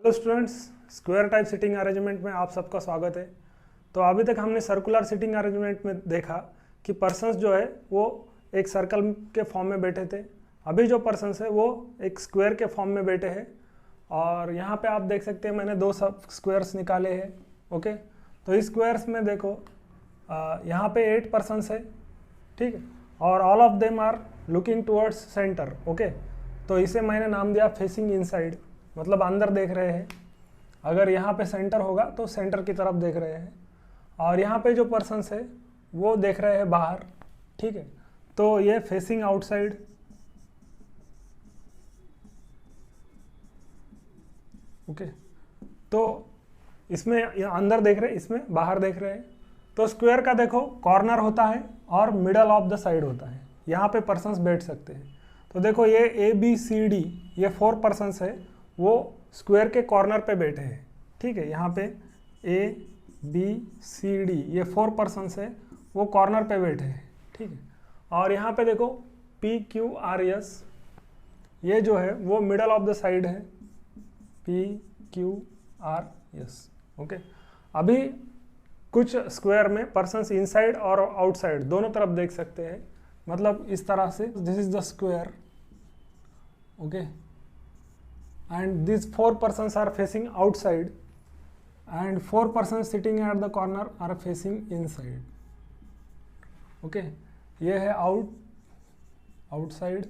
Hello students, square type sitting arrangement में आप सबका स्वागत है। तो अभी तक हमने सर्कुलर सिटिंग अरेंजमेंट में देखा कि पर्सन्स जो है वो एक सर्कल के फॉर्म में बैठे थे। अभी जो पर्सन्स है वो एक स्क्वायर के फॉर्म में बैठे हैं और यहाँ पे आप देख सकते हैं मैंने दो सब स्क्वायर्स निकाले हैं। ओके, तो इस स्क्वायर्स में देखो यहाँ पे 8 पर्सन्स है, ठीक है, और all of them are looking towards centre. Okay, तो इसे मैंने नाम दिया फेसिंग इनसाइड, मतलब अंदर देख रहे हैं। अगर यहाँ पे सेंटर होगा तो सेंटर की तरफ देख रहे हैं, और यहाँ पे जो पर्सन्स है वो देख रहे हैं बाहर, ठीक है। तो ये फेसिंग आउटसाइड, ओके, तो इसमें अंदर देख रहे हैं, इसमें बाहर देख रहे हैं। तो स्क्वायर का देखो कॉर्नर होता है और मिडल ऑफ द साइड होता है, यहाँ पे पर्सन्स बैठ सकते हैं। तो देखो ये ABCD ये 4 पर्सन्स है, वो स्क्वायर के कॉर्नर पे बैठे हैं, ठीक है। यहाँ पे ABCD ये 4 पर्सन्स है, वो कॉर्नर पे बैठे हैं, ठीक है। और यहाँ पे देखो PQRS ये जो है वो मिडल ऑफ द साइड है, PQRS। ओके, अभी कुछ स्क्वायर में पर्सन्स इनसाइड और आउटसाइड दोनों तरफ देख सकते हैं, मतलब इस तरह से this is the square, okay, and these 4 persons are facing outside and 4 persons sitting at the corner are facing inside. okay, ये है आउटसाइड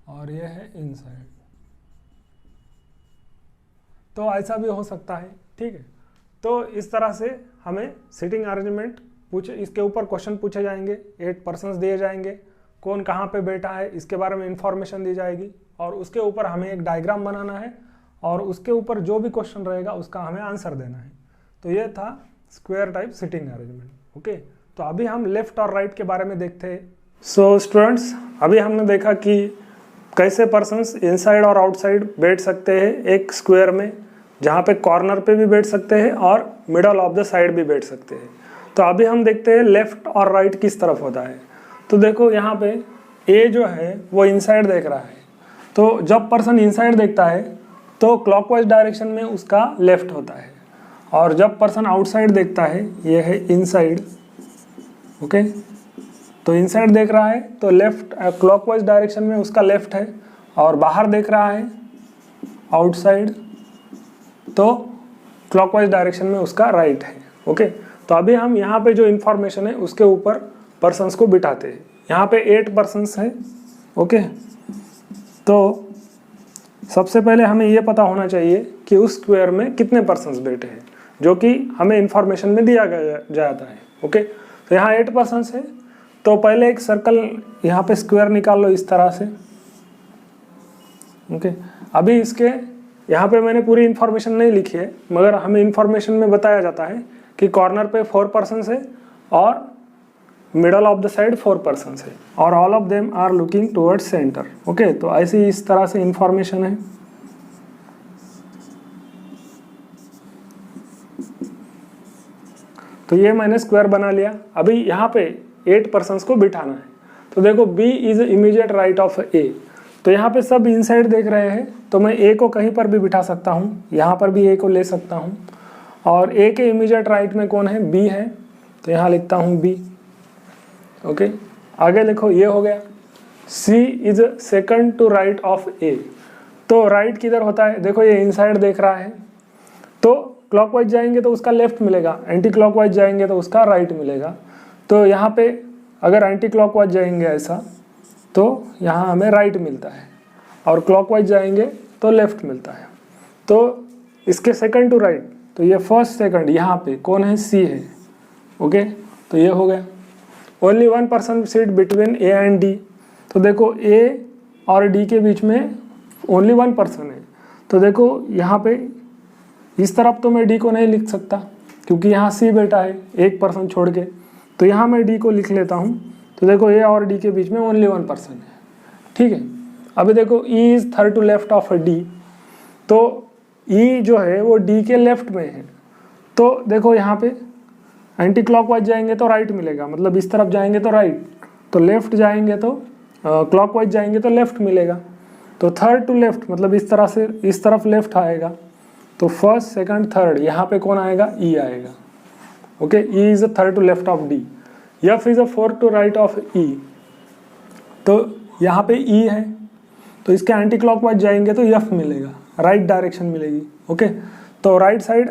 और ये है इनसाइड। तो ऐसा भी हो सकता है, ठीक है। तो इस तरह से हमें सिटिंग अरेंजमेंट इसके ऊपर क्वेश्चन पूछे जाएंगे, 8 पर्सन्स दिए जाएंगे, कौन कहाँ पे बैठा है इसके बारे में इंफॉर्मेशन दी जाएगी, और उसके ऊपर हमें एक डायग्राम बनाना है और उसके ऊपर जो भी क्वेश्चन रहेगा उसका हमें आंसर देना है। तो ये था square type sitting arrangement. Okay, तो अभी हम लेफ्ट और राइट के बारे में देखते हैं। सो स्टूडेंट्स, अभी हमने देखा कि कैसे पर्सन्स इनसाइड और आउटसाइड बैठ सकते हैं एक स्क्वायर में, जहाँ पे कॉर्नर पे भी बैठ सकते हैं और मिडल ऑफ द साइड भी बैठ सकते हैं। तो अभी हम देखते हैं लेफ्ट और राइट किस तरफ होता है। तो देखो यहाँ पे ए जो है वो इनसाइड देख रहा है, तो जब पर्सन इनसाइड देखता है तो क्लॉकवाइज डायरेक्शन में उसका लेफ्ट होता है, और जब पर्सन आउटसाइड देखता है, ये है इनसाइड, ओके, तो इनसाइड देख रहा है तो लेफ्ट क्लॉकवाइज डायरेक्शन में उसका लेफ्ट है, और बाहर देख रहा है आउटसाइड तो क्लॉकवाइज डायरेक्शन में उसका राइट है। ओके, तो अभी हम यहाँ पे जो इन्फॉर्मेशन है उसके ऊपर पर्सन्स को बिठाते हैं। यहाँ पे 8 पर्सन्स हैं, ओके। तो सबसे पहले हमें ये पता होना चाहिए कि उस स्क्वायर में कितने पर्सन्स बैठे हैं, जो कि हमें इंफॉर्मेशन में दिया जाता है। ओके, तो यहाँ 8 पर्सन्स है, तो पहले एक सर्कल यहाँ पे स्क्वायर निकाल लो इस तरह से। ओके, अभी इसके यहाँ पे मैंने पूरी इंफॉर्मेशन नहीं लिखी है, मगर हमें इंफॉर्मेशन में बताया जाता है कि कॉर्नर पे 4 पर्सन्स है और middle of the side 4 persons है, और all of them are looking towards centre. Okay, तो ऐसी इस तरह से इंफॉर्मेशन है। तो ये मैंने स्क्वायर बना लिया। अभी यहाँ पे 8 पर्सन्स को बिठाना है। तो देखो B is immediate right of A, तो यहाँ पे सब इनसाइड देख रहे हैं, तो मैं A को कहीं पर भी बिठा सकता हूँ, यहाँ पर भी A को ले सकता हूँ, और A के इमीडिएट राइट में कौन है, B है, तो यहाँ लिखता हूँ B। ओके, आगे देखो ये हो गया C is second to right of A, तो राइट किधर होता है, देखो ये इनसाइड देख रहा है, तो क्लॉकवाइज जाएंगे तो उसका लेफ्ट मिलेगा, एंटी क्लॉकवाइज जाएंगे तो उसका राइट मिलेगा। तो यहाँ पे अगर एंटी क्लॉकवाइज जाएंगे ऐसा तो यहाँ हमें राइट मिलता है, और क्लॉकवाइज जाएंगे तो लेफ्ट मिलता है। तो इसके सेकंड टू राइट, तो ये फर्स्ट सेकंड यहाँ पे कौन है, C है। ओके, तो ये हो गया। Only 1 person seat between A and D, तो देखो A और D के बीच में ओनली 1 पर्सन है, तो देखो यहाँ पे इस तरफ तो मैं D को नहीं लिख सकता क्योंकि यहाँ C बैठा है 1 पर्सन छोड़ के, तो यहाँ मैं D को लिख लेता हूँ। तो देखो A और D के बीच में ओनली 1 पर्सन है, ठीक है। अभी देखो E is third to left of D, तो E जो है वो D के लेफ्ट में है, तो देखो यहाँ पे एंटी क्लॉकवाइज जाएंगे तो राइट मिलेगा, मतलब इस तरफ जाएंगे तो राइट, तो लेफ्ट जाएंगे तो क्लॉकवाइज जाएंगे तो लेफ्ट मिलेगा। तो थर्ड टू लेफ्ट मतलब इस तरह से इस तरफ लेफ्ट आएगा, तो फर्स्ट सेकंड थर्ड यहाँ पे कौन आएगा, ई आएगा। Okay, E is a third to left of D. F is a fourth to right of E, तो यहाँ पे ई है तो इसके एंटी क्लॉकवाइज जाएंगे तो एफ मिलेगा, राइट डायरेक्शन मिलेगी। ओके, तो राइट साइड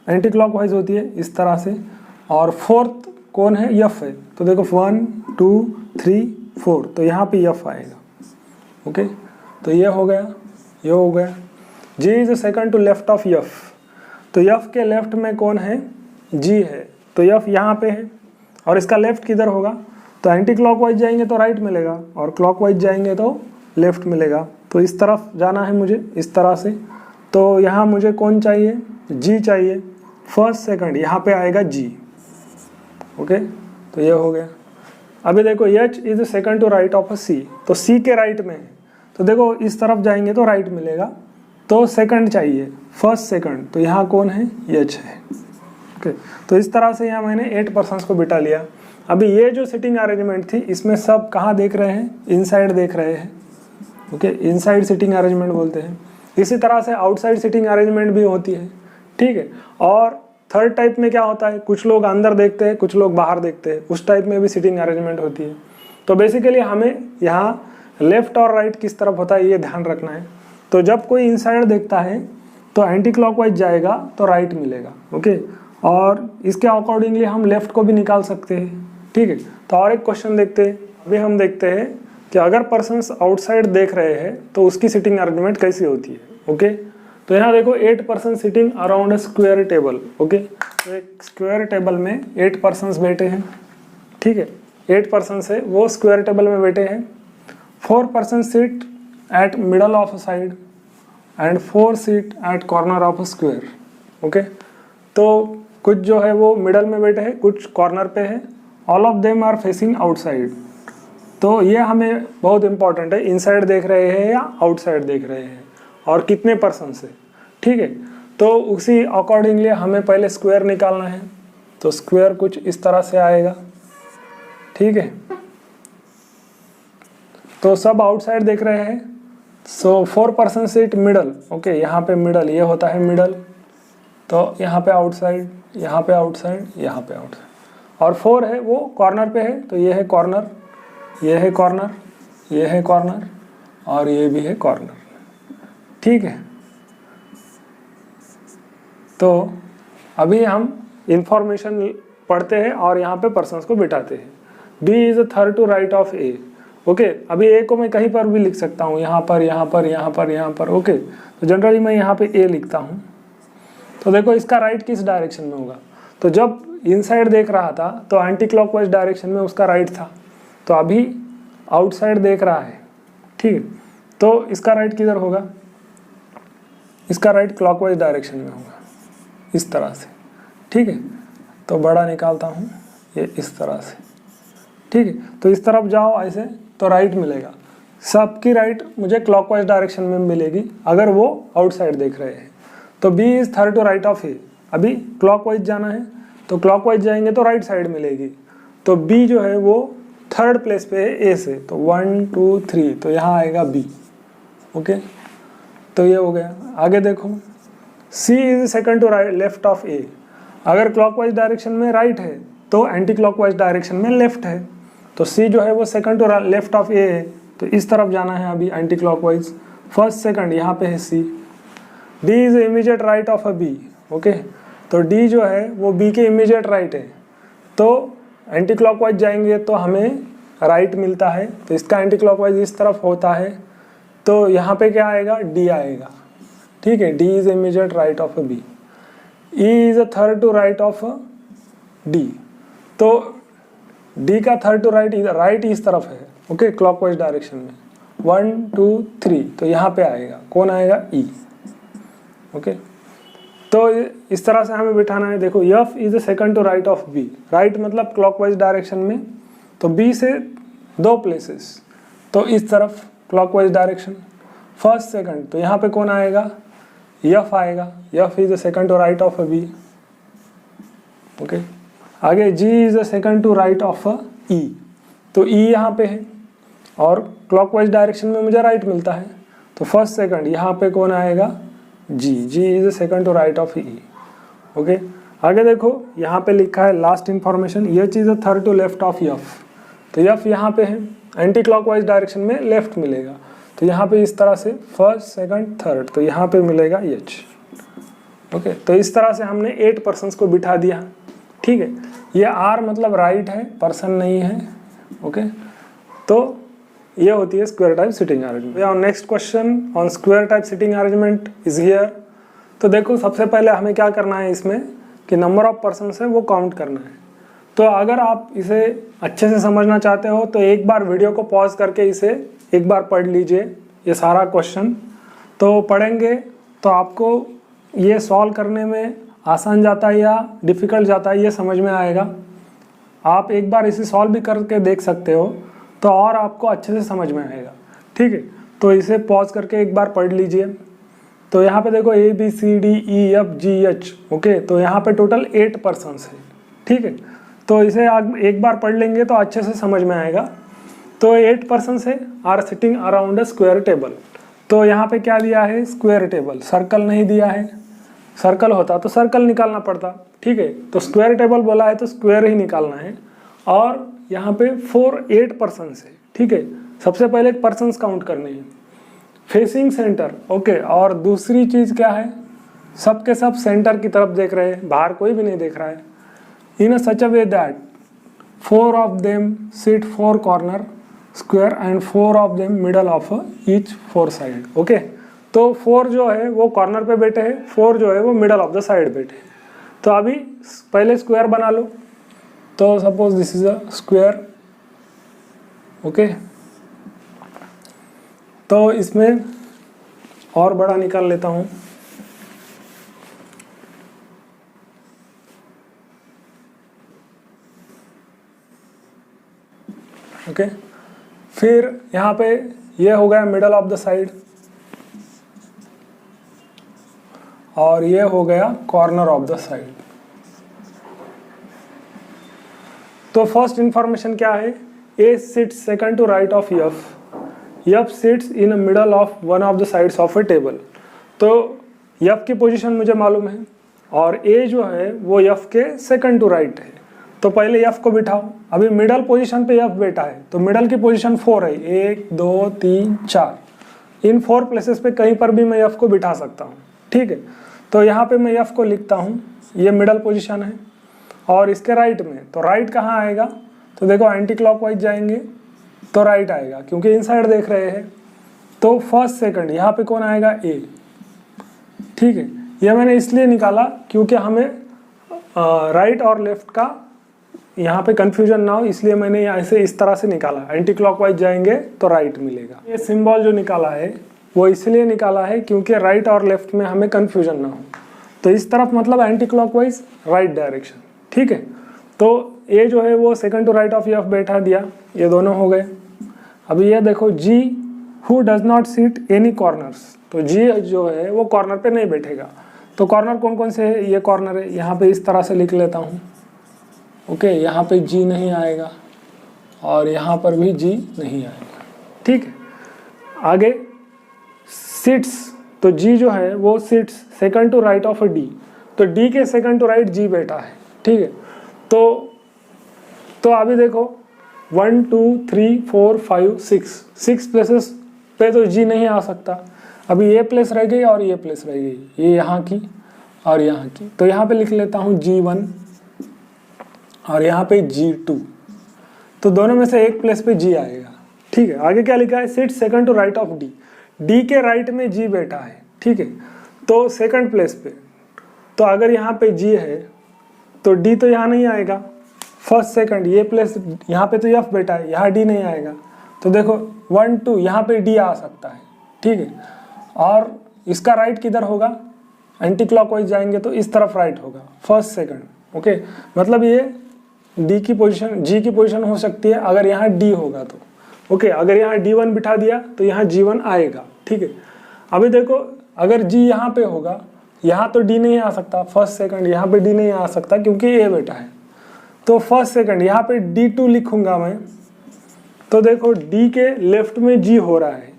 एंटी क्लॉकवाइज होती है इस तरह से, और फोर्थ कौन है, एफ है। तो देखो 1 2 3 4, तो यहाँ पे एफ आएगा। ओके, तो ये हो गया, ये हो गया। G is second to left of F, तो एफ के लेफ्ट में कौन है, जी है, तो एफ यहाँ पे है और इसका लेफ्ट किधर होगा, तो एंटी क्लॉकवाइज जाएंगे तो राइट मिलेगा और क्लॉकवाइज जाएंगे तो लेफ्ट मिलेगा। तो इस तरफ जाना है मुझे इस तरह से, तो यहाँ मुझे कौन चाहिए, जी चाहिए, फर्स्ट सेकंड यहाँ पे आएगा जी। ओके, तो ये हो गया। अभी देखो H is second to right of C, तो सी के राइट में है, तो देखो इस तरफ जाएंगे तो राइट मिलेगा, तो सेकंड चाहिए, फर्स्ट सेकंड, तो यहाँ कौन है, एच है। ओके, तो इस तरह से यहाँ मैंने 8 पर्सन्स को बिठा लिया। अभी ये जो सिटिंग अरेंजमेंट थी इसमें सब कहाँ देख रहे हैं, इनसाइड देख रहे हैं। ओके, इनसाइड सिटिंग अरेंजमेंट बोलते हैं। इसी तरह से आउटसाइड सिटिंग अरेंजमेंट भी होती है, ठीक है। और थर्ड टाइप में क्या होता है, कुछ लोग अंदर देखते हैं कुछ लोग बाहर देखते हैं, उस टाइप में भी सिटिंग अरेंजमेंट होती है। तो बेसिकली हमें यहाँ लेफ्ट और राइट किस तरफ होता है ये ध्यान रखना है। तो जब कोई इनसाइड देखता है तो एंटी क्लॉकवाइज जाएगा तो राइट मिलेगा। ओके, और इसके अकॉर्डिंगली हम लेफ्ट को भी निकाल सकते हैं, ठीक है। तो और एक क्वेश्चन देखते हैं। अभी हम देखते हैं कि अगर पर्सन्स आउटसाइड देख रहे हैं तो उसकी सिटिंग अरेंजमेंट कैसी होती है। ओके, तो यहाँ देखो 8 person sitting around a square table. Okay, तो एक स्क्वायर टेबल में 8 पर्सन्स बैठे हैं, ठीक है। 8 पर्सन्स है वो स्क्वायर टेबल में बैठे हैं। 4 person sit at middle of a side and 4 seat at corner of a square. Okay, तो कुछ जो है वो मिडल में बैठे हैं, कुछ कॉर्नर पे है। All of them are facing outside. तो ये हमें बहुत इंपॉर्टेंट है, इनसाइड देख रहे हैं या आउटसाइड देख रहे हैं और कितने पर्सन से, ठीक है। तो उसी अकॉर्डिंगली हमें पहले स्क्वायर निकालना है। तो स्क्वायर कुछ इस तरह से आएगा, ठीक है। तो सब आउटसाइड देख रहे हैं, सो 4 पर्सन सीट मिडल। ओके, यहाँ पे मिडल, ये होता है मिडल, तो यहाँ पे आउटसाइड, यहाँ पे आउटसाइड, यहाँ पे आउटसाइड। और 4 है वो कॉर्नर पे है, तो ये है कॉर्नर, ये है कॉर्नर, ये है कॉर्नर और ये भी है कॉर्नर, ठीक है। तो अभी हम इंफॉर्मेशन पढ़ते हैं और यहाँ पे पर्सन्स को बिठाते हैं। B is a third to right of A. Okay, अभी ए को मैं कहीं पर भी लिख सकता हूँ, यहाँ पर, यहाँ पर, यहाँ पर, यहाँ पर। ओके, तो जनरली मैं यहाँ पे ए लिखता हूँ। तो देखो इसका राइट किस डायरेक्शन में होगा, तो जब इनसाइड देख रहा था तो एंटी क्लॉकवाइज डायरेक्शन में उसका राइट था, तो अभी आउटसाइड देख रहा है, ठीक है। तो इसका राइट किधर होगा, इसका राइट क्लॉकवाइज डायरेक्शन में होगा, इस तरह से, ठीक है। तो बड़ा निकालता हूँ ये इस तरह से, ठीक है। तो इस तरफ जाओ ऐसे तो राइट मिलेगा, सबकी राइट मुझे क्लॉकवाइज डायरेक्शन में मिलेगी अगर वो आउटसाइड देख रहे हैं। तो B is third to right of A. अभी क्लॉकवाइज जाना है तो क्लॉकवाइज जाएंगे तो राइट साइड मिलेगी, तो बी जो है वो थर्ड प्लेस पे है ए से, तो 1 2 3, तो यहाँ आएगा बी। ओके, तो ये हो गया। आगे देखो, C is second to right left of A. अगर क्लॉकवाइज डायरेक्शन में राइट है तो एंटी क्लॉकवाइज डायरेक्शन में लेफ्ट है, तो सी जो है वो second to left of A है, तो इस तरफ जाना है अभी एंटी क्लॉकवाइज, फर्स्ट सेकंड यहाँ पे है C. D is immediate right of a B. Okay, तो डी जो है वो बी के इमीडिएट राइट है, तो एंटी क्लॉकवाइज जाएंगे तो हमें राइट मिलता है, तो इसका एंटी क्लॉकवाइज इस तरफ होता है, तो यहाँ पे क्या आएगा, डी आएगा, ठीक है। D is immediate right of a B. E is a third to right of D, तो डी का थर्ड टू राइट, राइट इस तरफ है, ओके, क्लॉकवाइज डायरेक्शन में 1 2 3, तो यहाँ पे आएगा, कौन आएगा, ई। ओके, तो इस तरह से हमें बिठाना है। देखो F is the second to right of B, right मतलब क्लॉकवाइज डायरेक्शन में, तो बी से 2 प्लेसेस, तो इस तरफ क्लॉकवाइज डायरेक्शन, फर्स्ट सेकंड, तो यहाँ पे कौन आएगा, एफ आएगा, F is the second to right of a B. Okay, आगे G is the second to right of a E, तो ई यहाँ पे है और क्लॉकवाइज डायरेक्शन में मुझे राइट मिलता है, तो फर्स्ट सेकंड यहाँ पे कौन आएगा, G, G is second to right of E. Okay, आगे देखो यहाँ पे लिखा है लास्ट इंफॉर्मेशन, ये चीज़ है third to left of F. तो एफ यहाँ पे है, एंटी क्लॉकवाइज डायरेक्शन में लेफ्ट मिलेगा, तो यहाँ पे इस तरह से फर्स्ट सेकंड थर्ड, तो यहाँ पे मिलेगा एच। ओके, तो इस तरह से हमने 8 पर्सन्स को बिठा दिया। ठीक है, ये आर मतलब राइट है, पर्सन नहीं है। ओके, तो ये होती है square type sitting arrangement. Next question on square type sitting arrangement is here. तो देखो सबसे पहले हमें क्या करना है इसमें कि नंबर ऑफ पर्सन्स है वो काउंट करना है। तो अगर आप इसे अच्छे से समझना चाहते हो तो एक बार वीडियो को पॉज करके इसे एक बार पढ़ लीजिए, ये सारा क्वेश्चन। तो पढ़ेंगे तो आपको ये सॉल्व करने में आसान जाता है या डिफ़िकल्ट जाता है ये समझ में आएगा। आप एक बार इसे सॉल्व भी करके देख सकते हो तो और आपको अच्छे से समझ में आएगा। ठीक है, तो इसे पॉज करके एक बार पढ़ लीजिए। तो यहाँ पे देखो A B C D E F G H। Okay, तो यहाँ पे टोटल 8 पर्सन्स है। ठीक है, तो इसे एक बार पढ़ लेंगे तो अच्छे से समझ में आएगा। तो 8 पर्सन्स है are sitting around a square table. तो यहाँ पे क्या दिया है, स्क्वायर टेबल, सर्कल नहीं दिया है। सर्कल होता तो सर्कल निकालना पड़ता। ठीक है, तो स्क्वायर टेबल बोला है तो स्क्वायर ही निकालना है। और यहाँ पे 8 पर्सन्स है। ठीक है, सबसे पहले पर्सन्स काउंट करने हैं, फेसिंग सेंटर। ओके, और दूसरी चीज़ क्या है, सब के सब सेंटर की तरफ देख रहे हैं, बाहर कोई भी नहीं देख रहा है। In a such a way that 4 of them sit 4 corner square and 4 of them middle of each 4 side. Okay, तो 4 जो है वो कॉर्नर पे बैठे हैं, 4 जो है वो मिडल ऑफ द साइड बैठे हैं। तो अभी पहले स्क्वायर बना लो। तो suppose this is a square. Okay, तो इसमें और बड़ा निकाल लेता हूँ। ओके, फिर यहाँ पे ये हो गया मिडल ऑफ द साइड और ये हो गया कॉर्नर ऑफ द साइड। तो फर्स्ट इंफॉर्मेशन क्या है, A sits second to right of F, F sits in middle of one of the sides of a table. तो एफ की पोजीशन मुझे मालूम है और ए जो है वो एफ के सेकंड टू राइट है। तो पहले एफ को बिठाओ। अभी मिडल पोजीशन पे एफ बैठा है तो मिडल की पोजीशन 4 है, 1 2 3 4। इन 4 प्लेसेस पे कहीं पर भी मैं एफ को बिठा सकता हूँ। ठीक है, तो यहाँ पे मैं एफ को लिखता हूँ, ये मिडल पोजीशन है। और इसके राइट में, तो राइट कहाँ आएगा, तो देखो एंटी क्लॉकवाइज जाएंगे तो राइट आएगा क्योंकि इनसाइड देख रहे हैं। तो फर्स्ट सेकंड यहाँ पे कौन आएगा, ए। ठीक है, ये मैंने इसलिए निकाला क्योंकि हमें राइट और लेफ्ट का यहाँ पे कंफ्यूजन ना हो, इसलिए मैंने ऐसे इस तरह से निकाला। एंटी क्लॉकवाइज जाएंगे तो राइट मिलेगा। ये सिंबल जो निकाला है वो इसलिए निकाला है क्योंकि राइट और लेफ्ट में हमें कंफ्यूजन ना हो। तो इस तरफ मतलब एंटी क्लॉकवाइज राइट डायरेक्शन। ठीक है, तो ए जो है वो second to right of F बैठा दिया, ये दोनों हो गए। अभी ये देखो G who does not sit any corners, तो जी जो है वो कॉर्नर पे नहीं बैठेगा। तो कॉर्नर कौन कौन से है, ये कॉर्नर है, यहाँ पे इस तरह से लिख लेता हूँ। ओके, यहाँ पे जी नहीं आएगा और यहाँ पर भी जी नहीं आएगा। ठीक है, आगे सिट्स, तो जी जो है वो sits second to right of D, तो डी के सेकंड टू राइट जी बैठा है। ठीक है, तो अभी देखो 1 2 3 4 5 6 प्लेसेस पे तो जी नहीं आ सकता। अभी ये प्लेस रह गई और ये प्लेस रह गई, ये यहाँ की और यहाँ की। तो यहाँ पे लिख लेता हूँ G1 और यहाँ पे G2, तो दोनों में से एक प्लेस पे G आएगा। ठीक है, आगे क्या लिखा है, sit second to right of D, D के राइट में G बैठा है। ठीक है, तो सेकंड प्लेस पे, तो अगर यहाँ पे G है तो D तो यहाँ नहीं आएगा। फर्स्ट सेकंड ये प्लेस, यहाँ पे तो F बैठा है, यहाँ D नहीं आएगा। तो देखो 1 2 यहाँ पे D आ सकता है। ठीक है, और इसका राइट किधर होगा, एंटी क्लॉकवाइज जाएंगे तो इस तरफ राइट होगा, फर्स्ट सेकंड। ओके, मतलब ये डी की पोजीशन, जी की पोजीशन हो सकती है अगर यहाँ डी होगा तो। ओके, अगर यहाँ D1 बिठा दिया तो यहाँ G1 आएगा। ठीक है, अभी देखो अगर जी यहाँ पे होगा, यहाँ तो डी नहीं आ सकता, फर्स्ट सेकंड यहाँ पे डी नहीं आ सकता क्योंकि ए बेटा है। तो फर्स्ट सेकंड यहाँ पे D2 लिखूंगा मैं, तो देखो डी के लेफ्ट में जी हो रहा है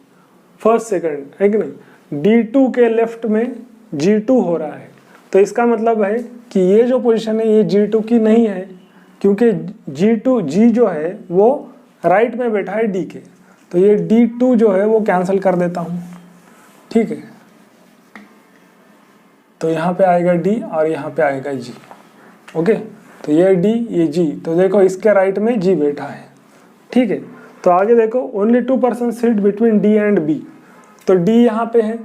फर्स्ट सेकंड, है कि नहीं। D2 के लेफ्ट में G2 हो रहा है, तो इसका मतलब है कि ये जो पोजीशन है ये G2 की नहीं है, क्योंकि G जो है वो राइट में बैठा है D के, तो ये D2 जो है वो कैंसिल कर देता हूँ, ठीक है। तो यहाँ पे आएगा D और यहाँ पे आएगा G, ओके। तो ये D ये G, तो देखो इसके राइट में G बैठा है, ठीक है। तो आगे देखो only 2 person sit between D and B, तो D यहाँ पे है,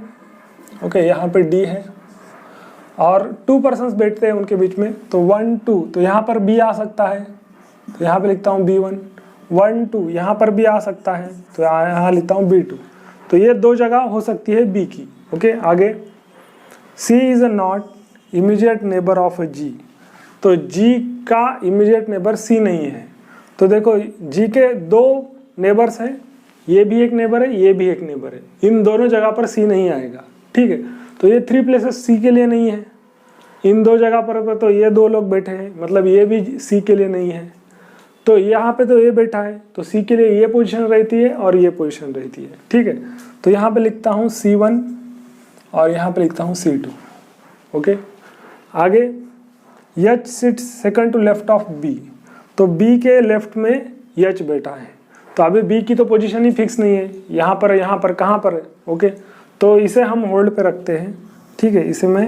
ओके, यहाँ पे D है और 2 पर्सन बैठते हैं उनके बीच में, तो 1 2, तो यहाँ पर B आ सकता है, तो यहाँ पे लिखता हूँ B1, 1 2 यहाँ पर भी आ सकता है, तो यहाँ लिखता हूँ B2। तो ये 2 जगह हो सकती है B की, ओके। आगे C is a not immediate neighbour of G, तो G का इमीडिएट नेबर C नहीं है। तो देखो G के 2 नेबर्स हैं, ये भी एक नेबर है, ये भी एक नेबर है, इन दोनों जगह पर C नहीं आएगा, ठीक है। तो ये 3 प्लेसेस C के लिए नहीं है, इन 2 जगह पर तो ये 2 लोग बैठे हैं, मतलब ये भी C के लिए नहीं है। तो यहाँ पे तो ये बैठा है, तो C के लिए ये पोजीशन रहती है और ये पोजीशन रहती है, ठीक है। तो यहाँ पे लिखता हूँ C1 और यहाँ पे लिखता हूँ C2, ओके। आगे H sit second to left of B, तो B के लेफ्ट में H बैठा है, तो अभी B की तो पोजीशन ही फिक्स नहीं है, यहाँ पर कहाँ पर है, ओके। तो इसे हम होल्ड पे रखते हैं, ठीक है, इसे मैं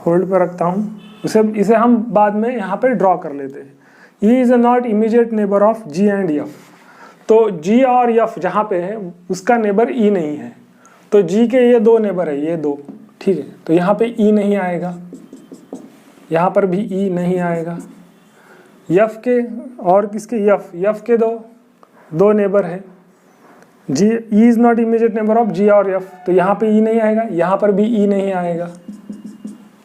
होल्ड पे रखता हूँ, इसे हम बाद में यहाँ पे ड्रॉ कर लेते हैं। E is a not immediate neighbour of G and F, तो G और F जहाँ पे है उसका नेबर E नहीं है, तो G के ये 2 नेबर है, ये 2, ठीक है। तो यहाँ पे E नहीं आएगा, यहाँ पर भी E नहीं आएगा। F के और किसके F के 2 नेबर है, E is not immediate neighbour of G और F, तो यहाँ पे E नहीं आएगा, यहाँ पर भी E नहीं आएगा,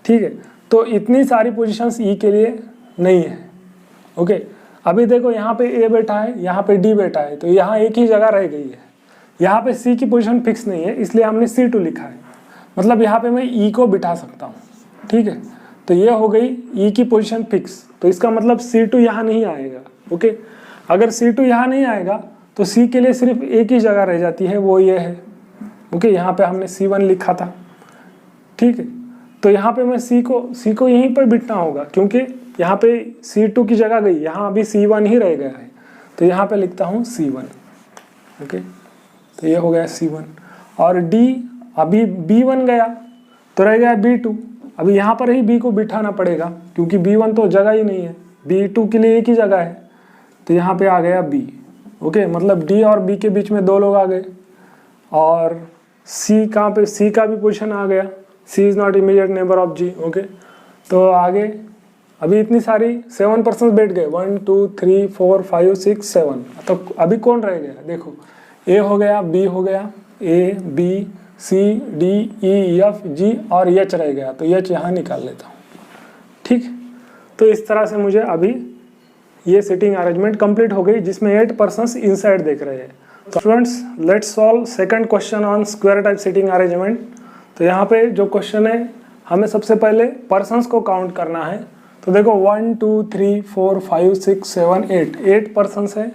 ठीक है। तो इतनी सारी पोजीशंस E के लिए नहीं है, ओके। अभी देखो यहाँ पे A बैठा है, यहाँ पे D बैठा है, तो यहाँ एक ही जगह रह गई है, यहाँ पे C की पोजीशन फिक्स नहीं है, इसलिए हमने C2 लिखा है, मतलब यहाँ पे मैं E को बिठा सकता हूँ, ठीक है। तो ये हो गई E की पोजीशन फिक्स, तो इसका मतलब C2 यहाँ नहीं आएगा, ओके। अगर C2 यहाँ नहीं आएगा तो C के लिए सिर्फ एक ही जगह रह जाती है, वो ये है, ओके। यहाँ पे हमने C1 लिखा था, ठीक है। तो यहाँ पे मैं C को यहीं पर बिठना होगा, क्योंकि यहाँ पे C2 की जगह गई, यहाँ अभी C1 ही रह गया है, तो यहाँ पे लिखता हूँ C1, ओके। तो ये हो गया C1 और D अभी B1 गया तो रह गया B2, अभी यहाँ पर ही B को बिठाना पड़ेगा, क्योंकि B1 तो जगह ही नहीं है, B2 के लिए एक ही जगह है, तो यहाँ पे आ गया B, ओके। मतलब D और B के बीच में 2 लोग आ गए, और C कहाँ पे, C का भी पोजीशन आ गया, C is not immediate neighbour of G, okay. तो आगे अभी इतनी सारी 7 पर्सन बैठ गए, 1 2 3 4 5 6 7, तो अभी कौन रह गया, देखो A हो गया, B हो गया, A B C D E F G और H रह गया, तो H यहाँ निकाल लेता हूँ, ठीक। तो इस तरह से मुझे अभी ये सिटिंग अरेंजमेंट कंप्लीट हो गई, जिसमें 8 पर्सन्स इनसाइड देख रहे हैं। तो students, let's solve second question on square type sitting arrangement. तो यहाँ पे जो क्वेश्चन है, हमें सबसे पहले पर्सन्स को काउंट करना है। तो देखो 1 2 3 4 5 6 7 8 पर्सन्स है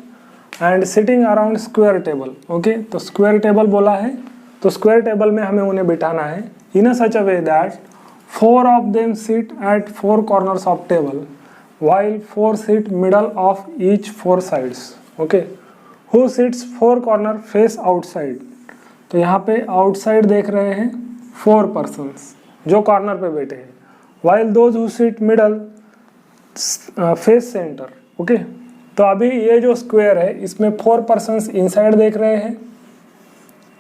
and sitting around square table, okay. तो स्क्वायर टेबल बोला है, तो स्क्वायर टेबल में हमें उन्हें बिठाना है in a such a way that 4 of them sit at 4 corners of table while 4 sit middle of each 4 sides, okay. Who sits 4 corner face outside, तो यहाँ पे आउटसाइड देख रहे हैं 4 persons जो कॉर्नर पे बैठे हैं, while those who sit middle face center, okay. तो अभी ये जो स्क्वायर है इसमें 4 persons इनसाइड देख रहे हैं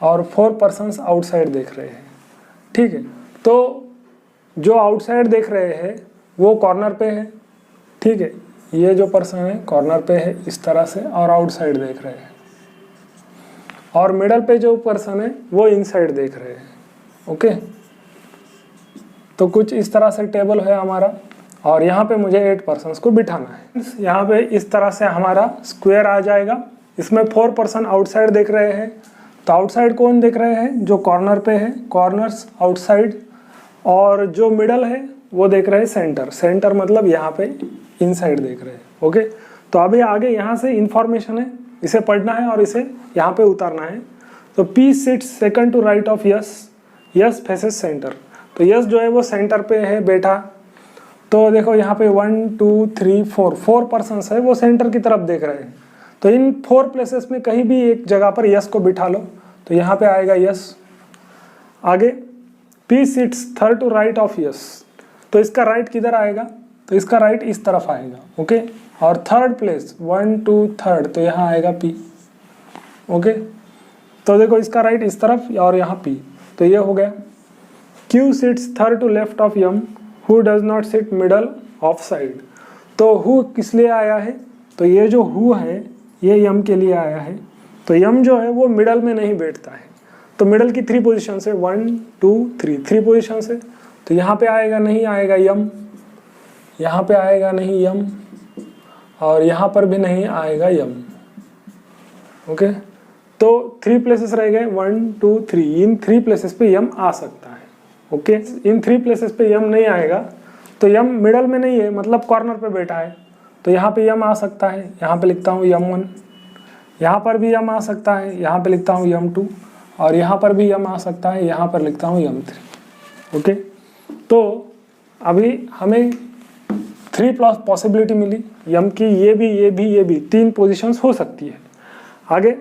और 4 persons आउटसाइड देख रहे हैं, ठीक है। तो जो आउटसाइड देख रहे हैं वो कॉर्नर पे है, ठीक है। ये जो पर्सन है कॉर्नर पे है इस तरह से और आउटसाइड देख रहे हैं, और मिडल पे जो पर्सन है वो इनसाइड देख रहे हैं, ओके। तो कुछ इस तरह से टेबल है हमारा, और यहाँ पे मुझे 8 पर्सन्स को बिठाना है। यहाँ पे इस तरह से हमारा स्क्वायर आ जाएगा। इसमें 4 पर्सन आउटसाइड देख रहे हैं, तो आउटसाइड कौन देख रहे हैं, जो कॉर्नर पे है, कॉर्नर्स आउटसाइड, और जो मिडल है वो देख रहे हैं सेंटर, सेंटर मतलब यहाँ पे इनसाइड देख रहे हैं, ओके। तो अभी आगे यहाँ से इंफॉर्मेशन है, इसे पढ़ना है और इसे यहाँ पे उतारना है। तो P sits second to right of S, S faces centre, तो यस जो है वो सेंटर पे है बैठा। तो देखो यहाँ पे 1 2 3 4 पर्सन्स है वो सेंटर की तरफ देख रहे हैं। तो इन 4 प्लेसेस में कहीं भी एक जगह पर यस को बिठा लो, तो यहाँ पे आएगा यस। आगे P sits third to right of S, तो इसका राइट किधर आएगा, तो इसका राइट इस तरफ आएगा, ओके। और थर्ड प्लेस 1 2 3, तो यहाँ आएगा P, ओके। तो देखो इसका राइट इस तरफ और यहाँ P, तो ये हो गया। Q sits third to left of M, who does not sit middle of side, तो हु किस लिए आया है, तो ये जो हु है ये M के लिए आया है। तो M जो है वो मिडल में नहीं बैठता है, तो मिडल की 3 पोजिशन है, 1 2 3 पोजिशन है। तो यहाँ पे आएगा नहीं आएगा M, यहाँ पे आएगा नहीं M, और यहाँ पर भी नहीं आएगा M, ओके। तो 3 प्लेसेस रह गए, 1 2 3, इन 3 प्लेसेस पे M आ सकता है, ओके। इन 3 प्लेसेस पे M नहीं आएगा, तो M मिडल में नहीं है, मतलब कॉर्नर पे बैठा है, तो यहाँ पे M आ सकता है, यहाँ पे लिखता हूँ M1, यहाँ पर भी M आ सकता है, यहाँ पे लिखता हूँ M2, और यहाँ पर भी M आ सकता है, यहाँ पर लिखता हूँ M3, ओके। तो अभी हमें 3 पॉसिबिलिटी मिली M की, ये भी 3 पोजीशंस हो सकती है। आगे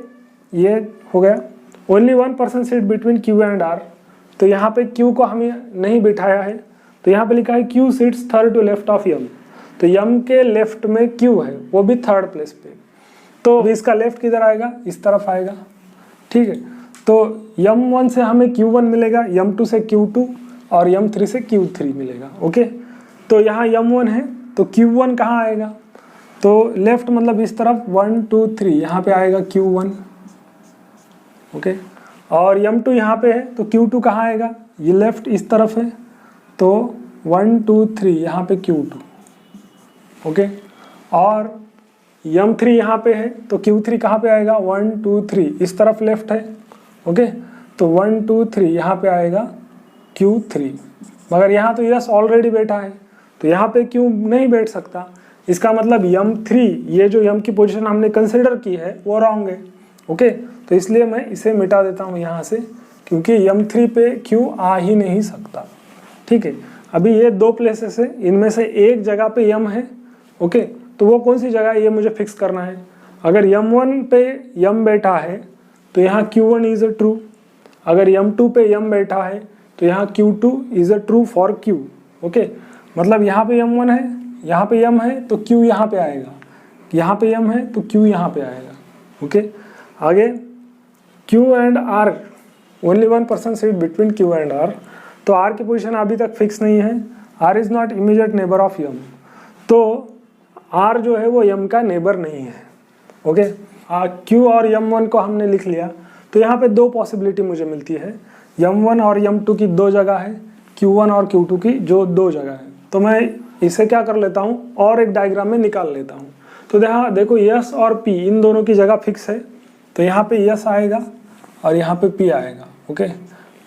ये हो गया। Only 1 person seat between Q and R, तो यहाँ पे Q को हमें नहीं बिठाया है, तो यहाँ पे लिखा है Q seats third to left of M, तो M के लेफ्ट में Q है, वो भी थर्ड प्लेस पे, तो इसका लेफ्ट किधर आएगा, इस तरफ आएगा, ठीक है। तो M1 से हमें Q1 मिलेगा, M2 से Q2 और M3 से Q3 मिलेगा, ओके। तो यहाँ M1 है, तो Q1 कहाँ आएगा, तो लेफ्ट मतलब इस तरफ 1 2 3, यहाँ पे आएगा Q1, ओके। और M2 यहाँ पे है, तो Q2 कहाँ आएगा, ये लेफ्ट इस तरफ है, तो 1 2 3 यहाँ पे Q2, ओके। और M3 यहाँ पे है, तो Q3 कहाँ पे आएगा, 1 2 3 इस तरफ लेफ्ट है, ओके। तो 1 2 3 यहाँ पे आएगा Q3, मगर यहाँ तो यस ऑलरेडी बैठा है, तो यहाँ पे Q नहीं बैठ सकता, इसका मतलब M3, ये जो M की पोजीशन हमने कंसिडर की है वो रॉन्ग है, ओके। तो इसलिए मैं इसे मिटा देता हूँ यहाँ से, क्योंकि M3 पे Q आ ही नहीं सकता, ठीक है। अभी ये 2 प्लेसेस है, इनमें से एक जगह पे M है, ओके। तो वो कौन सी जगह है ये मुझे फिक्स करना है। अगर M1 पे M बैठा है तो यहाँ Q1 इज अ ट्रू, अगर M2 पे M बैठा है तो यहाँ Q2 is a true for Q, okay. मतलब यहाँ पे M1 है, यहाँ पे M है, तो Q यहाँ पे आएगा, यहाँ पे M है तो Q यहाँ पे आएगा, ओके। आगे Q and R, only 1 person seat between Q and R, तो R की पोजीशन अभी तक फिक्स नहीं है। R is not immediate neighbour of M, तो R जो है वो M का नेबर नहीं है, ओके। Q और M1 को हमने लिख लिया, तो यहाँ पे 2 पॉसिबिलिटी मुझे मिलती है, M1 और M2 की 2 जगह है, Q1 और Q2 की जो 2 जगह है। तो मैं इसे क्या कर लेता हूँ और एक डायग्राम में निकाल लेता हूँ। तो देखो S और P इन दोनों की जगह फिक्स है, तो यहाँ पे S आएगा और यहाँ पे P आएगा, ओके।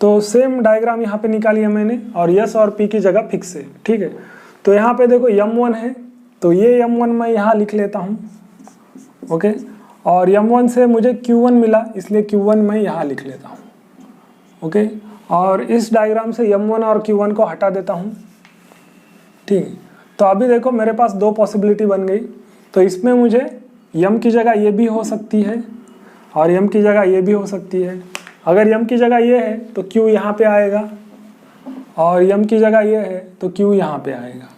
तो सेम डायग्राम यहाँ पे निकाली है मैंने, और S और P की जगह फिक्स है, ठीक है। तो यहाँ पे देखो M1 है, तो ये M1 मैं यहाँ लिख लेता हूँ, ओके। और M1 से मुझे Q1 मिला, इसलिए Q1 मैं यहाँ लिख लेता हूँ, ओके। और इस डायग्राम से M1 और Q1 को हटा देता हूँ, ठीक है। तो अभी देखो मेरे पास 2 पॉसिबिलिटी बन गई, तो इसमें मुझे M की जगह ये भी हो सकती है और M की जगह ये भी हो सकती है। अगर M की जगह ये है तो Q यहाँ पे आएगा, और M की जगह ये है तो Q यहाँ पे आएगा,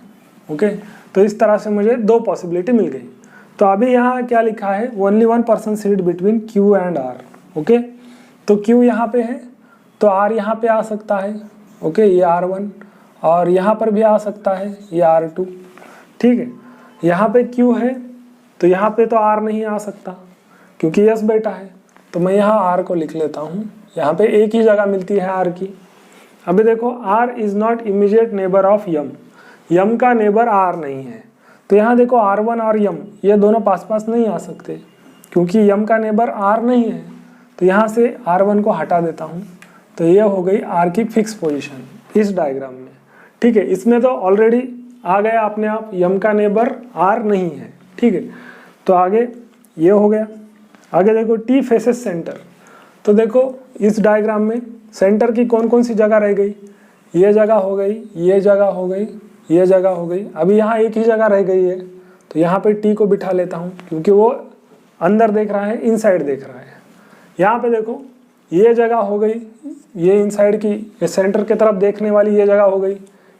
ओके। तो इस तरह से मुझे 2 पॉसिबिलिटी मिल गई। तो अभी यहाँ क्या लिखा है, only 1 person seat between Q and R, okay. तो Q यहाँ पे है, तो R यहाँ पे आ सकता है, ओके, ये R1, और यहाँ पर भी आ सकता है, ये R2, ठीक है। यहाँ पे Q है, तो यहाँ पे तो R नहीं आ सकता क्योंकि S बैठा है, तो मैं यहाँ R को लिख लेता हूँ, यहाँ पे एक ही जगह मिलती है R की। अभी देखो R is not immediate neighbour of M, M का नेबर R नहीं है, तो यहाँ देखो R1 और M ये दोनों पास पास नहीं आ सकते क्योंकि M का नेबर R नहीं है, तो यहाँ से R1 को हटा देता हूँ, तो ये हो गई R की फिक्स पोजीशन इस डायग्राम में, ठीक है। इसमें तो ऑलरेडी आ गया अपने आप, M का नेबर R नहीं है, ठीक है। तो आगे ये हो गया। आगे देखो T फेसेस सेंटर, तो देखो इस डायग्राम में सेंटर की कौन कौन सी जगह रह गई, ये जगह हो गई, ये जगह हो गई, ये जगह हो गई। अभी यहाँ एक ही जगह रह गई है, तो यहाँ पे टी को बिठा लेता हूँ क्योंकि वो अंदर देख रहा है, इनसाइड देख रहा है। यहाँ पे देखो ये जगह हो गई, ये इनसाइड की, ये सेंटर की तरफ देखने वाली ये जगह हो गई,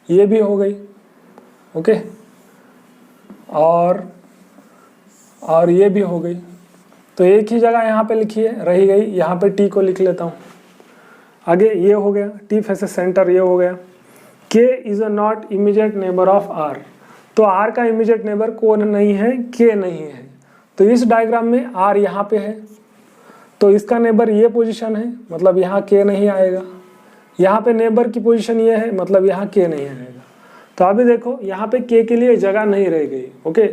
ये भी हो गई। ओके, और ये भी हो गई। तो एक ही जगह यहाँ पे लिखी है, रही गई, यहाँ पे टी को लिख लेता हूँ। आगे ये हो गया, टी फेसेस सेंटर, ये हो गया। K is a not immediate neighbour of R, तो आर का इमीडिएट नेबर कौन नहीं है, के नहीं है। तो इस डायग्राम में आर यहाँ पे है, तो इसका नेबर ये पोजीशन है, मतलब यहाँ के नहीं आएगा। यहाँ पे नेबर की पोजीशन ये है, मतलब यहाँ के नहीं आएगा। तो अभी देखो यहाँ पे के लिए जगह नहीं रह गई। ओके,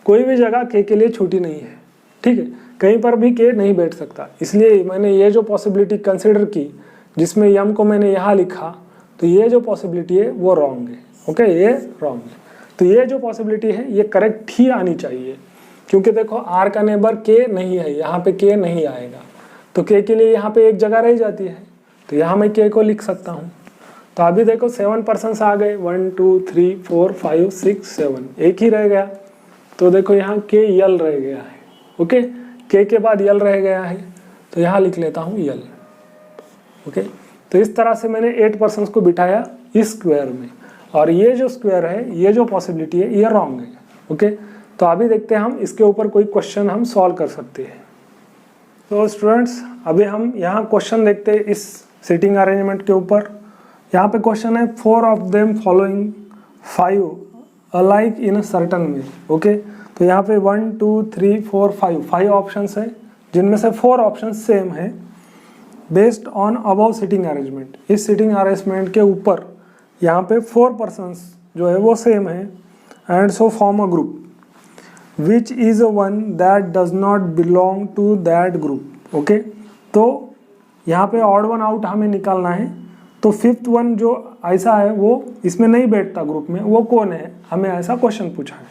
कोई भी जगह के लिए छूटी नहीं है, ठीक है, कहीं पर भी के नहीं बैठ सकता। इसलिए मैंने ये जो पॉसिबिलिटी कंसिडर की, जिसमें यम को मैंने यहाँ लिखा, तो ये जो पॉसिबिलिटी है वो रॉन्ग है। ओके, ये रॉन्ग है। तो ये जो पॉसिबिलिटी है ये करेक्ट ही आनी चाहिए, क्योंकि देखो आर का नेबर के नहीं है, यहाँ पे के नहीं आएगा, तो के लिए यहाँ पे एक जगह रह जाती है, तो यहाँ मैं के को लिख सकता हूँ। तो अभी देखो 7 पर्सन्स आ गए, 1 2 3 4 5 6 7, एक ही रह गया। तो देखो यहाँ के यल रह गया है। ओके, के बाद यल रह गया है, तो यहाँ लिख लेता हूँ यल। ओके, तो इस तरह से मैंने 8 पर्सन्स को बिठाया इस स्क्वायर में, और ये जो स्क्वायर है, ये जो पॉसिबिलिटी है, ये रॉन्ग है। ओके, तो अभी देखते हैं हम इसके ऊपर कोई क्वेश्चन हम सॉल्व कर सकते हैं। तो स्टूडेंट्स अभी हम यहाँ क्वेश्चन देखते हैं इस सीटिंग अरेंजमेंट के ऊपर। यहाँ पे क्वेश्चन है 4 of them following 5 alike in a certain way. Okay, तो यहाँ पे 1 2 3 4 5 ऑप्शंस है, जिनमें से 4 ऑप्शन सेम है based on above seating arrangement. इस सीटिंग अरेंजमेंट के ऊपर यहाँ पे 4 पर्सन्स जो है वो सेम है, and so form a group which is one that does not belong to that group. Okay, तो यहाँ पे ऑड वन आउट हमें निकालना है, तो 5th वन जो ऐसा है वो इसमें नहीं बैठता ग्रुप में, वो कौन है, हमें ऐसा क्वेश्चन पूछा है।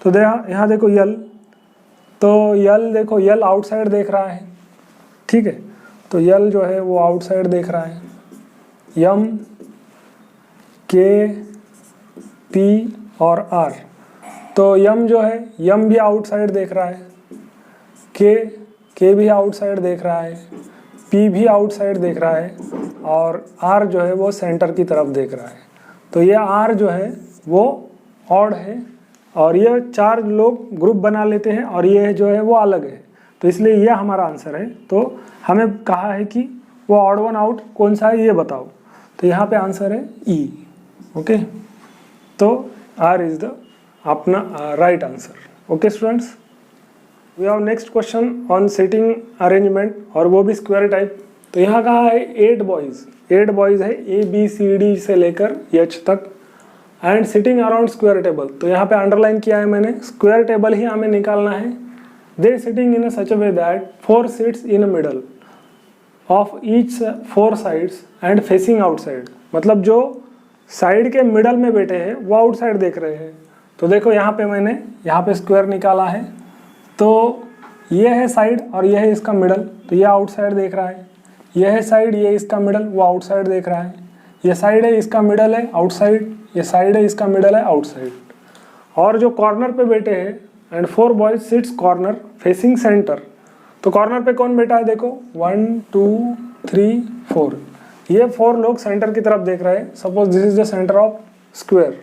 तो यहाँ देखो यल, तो यल देखो यल आउटसाइड देख रहा है, ठीक है, तो यल जो है वो आउटसाइड देख रहा है। यम, के, पी और आर, तो यम जो है, यम भी आउटसाइड देख रहा है, के भी आउटसाइड देख रहा है, पी भी आउटसाइड देख रहा है, और आर जो है वो सेंटर की तरफ देख रहा है। तो ये आर जो है वो ऑड है, और ये 4 लोग ग्रुप बना लेते हैं, और ये जो है वो अलग है, तो इसलिए ये हमारा आंसर है। तो हमें कहा है कि वो ऑड वन आउट कौन सा है ये बताओ, तो यहाँ पे आंसर है ई। ओके, तो आर इज द अपना right answer. Okay students, we have next question on seating arrangement, और वो भी स्क्वायर टाइप। तो यहाँ कहा है 8 बॉयज है, ABCD से लेकर H तक, and sitting around square table. तो यहाँ पे अंडरलाइन किया है मैंने, स्क्वायर टेबल ही हमें निकालना है। They sitting in such a way that 4 seats in middle of each 4 sides and facing outside, मतलब जो साइड के मिडल में बैठे हैं वो आउटसाइड देख रहे हैं। तो देखो यहाँ पे मैंने यहाँ पे स्क्वायर निकाला है, तो ये है साइड और ये है इसका मिडल, तो ये आउटसाइड देख रहा है। ये है साइड, ये इसका मिडल, वो आउटसाइड देख रहा है। ये साइड है, इसका मिडल है आउटसाइड, ये साइड है, इसका मिडल है आउटसाइड। और जो कॉर्नर पे बैठे हैं, and 4 boys sits corner facing centre. तो कॉर्नर पे कौन बैठा है, देखो 1 2 3 4, ये 4 लोग सेंटर की तरफ देख रहे हैं। Suppose this is the centre of square,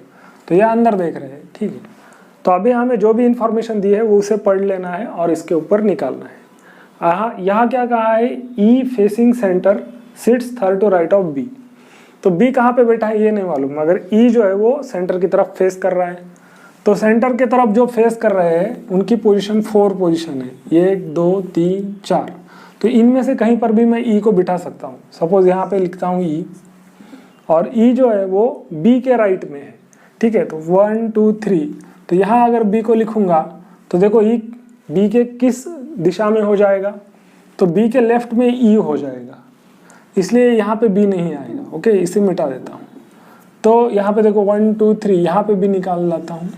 तो ये अंदर देख रहे हैं, ठीक है। तो अभी हमें जो भी इंफॉर्मेशन दी है वो उसे पढ़ लेना है और इसके ऊपर निकालना है। यहाँ क्या कहा है, E facing centre sits third to right of B. तो बी कहाँ पे बैठा है ये नहीं मालूम, मगर ई जो है वो सेंटर की तरफ फेस कर रहा है। तो सेंटर की तरफ जो फेस कर रहे हैं उनकी पोजीशन 4 पोजीशन है, 1 2 3 4। तो इनमें से कहीं पर भी मैं ई को बिठा सकता हूँ। सपोज यहाँ पे लिखता हूँ ई, और ई जो है वो बी के राइट में है, ठीक है। तो 1 2 3, तो यहाँ अगर बी को लिखूंगा तो देखो ई बी के किस दिशा में हो जाएगा, तो बी के लेफ्ट में ई हो जाएगा, इसलिए यहाँ पे बी नहीं आएगा। ओके, इसे मिटा देता हूँ। तो यहाँ पे देखो 1 2 3, यहाँ पे बी निकाल लाता हूँ।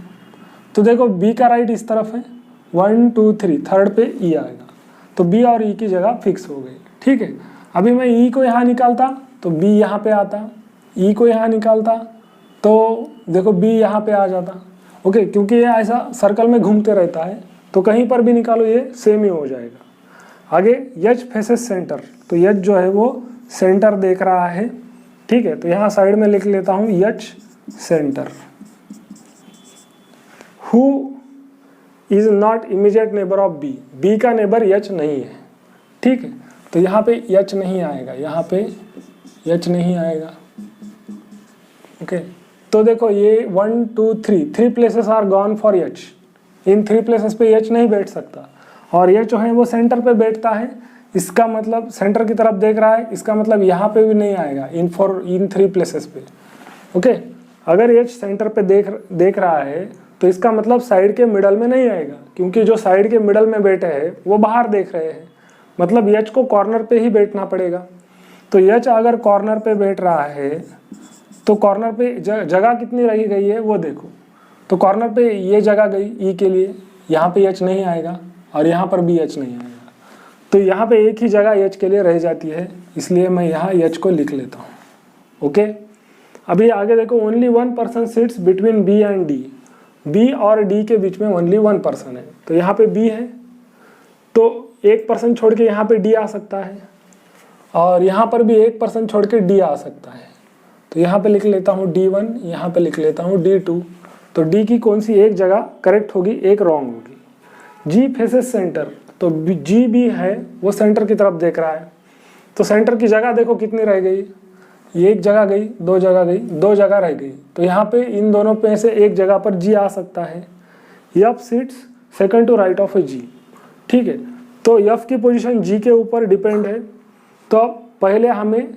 तो देखो बी का राइट इस तरफ है, 1 2 3, थर्ड पे ई आएगा, तो बी और ई की जगह फिक्स हो गई, ठीक है। अभी मैं ई को यहाँ निकालता तो बी यहाँ पे आता, ई को यहाँ निकालता तो देखो बी यहाँ पे आ जाता। ओके, क्योंकि ये ऐसा सर्कल में घूमते रहता है तो कहीं पर भी निकालो ये सेम ही हो जाएगा। आगे एच फेसेस सेंटर, तो एच जो है वो सेंटर देख रहा है, ठीक है। तो यहाँ साइड में लिख लेता हूँ H centre. Who is not immediate neighbour of B, B का नेबर एच नहीं है, ठीक है। तो यहाँ पे एच नहीं आएगा, यहाँ पे एच नहीं आएगा। ओके, तो देखो ये 1 2 3 places are gone for H, in 3 places पे एच नहीं बैठ सकता और एच जो है वो सेंटर पे बैठता है, इसका मतलब सेंटर की तरफ देख रहा है, इसका मतलब यहाँ पे भी नहीं आएगा इन 3 प्लेसेस पे। ओके, अगर एच सेंटर पे देख रहा है तो इसका मतलब साइड के मिडल में नहीं आएगा, क्योंकि जो साइड के मिडल में बैठे हैं वो बाहर देख रहे हैं, मतलब एच को कॉर्नर पे ही बैठना पड़ेगा। तो एच अगर कॉर्नर पे बैठ रहा है तो कॉर्नर पे जगह कितनी रही गई है वो देखो। तो कॉर्नर पे ये जगह गई ई के लिए, यहाँ पे एच नहीं आएगा और यहाँ पर भी एच नहीं आएगा, तो यहाँ पे एक ही जगह एच के लिए रह जाती है, इसलिए मैं यहाँ एच को लिख लेता हूँ। ओके, अभी आगे देखो only 1 person sits between B and D, B और डी के बीच में ओनली 1 पर्सन है। तो यहाँ पे बी है तो 1 पर्सन छोड़ के यहाँ पे डी आ सकता है और यहाँ पर भी 1 पर्सन छोड़ के डी आ सकता है। तो यहाँ पे लिख लेता हूँ D1, यहाँ पे लिख लेता हूँ D2। तो डी की कौन सी एक जगह करेक्ट होगी, एक रॉन्ग होगी। जी फेसेस सेंटर, तो जी भी है वो सेंटर की तरफ देख रहा है, तो सेंटर की जगह देखो कितनी रह गई, ये 1 जगह गई, 2 जगह गई, 2 जगह रह गई। तो यहाँ पे इन दोनों पे से एक जगह पर जी आ सकता है। F sits second to right of A G, ठीक है। तो एफ की पोजीशन जी के ऊपर डिपेंड है, तो अब पहले हमें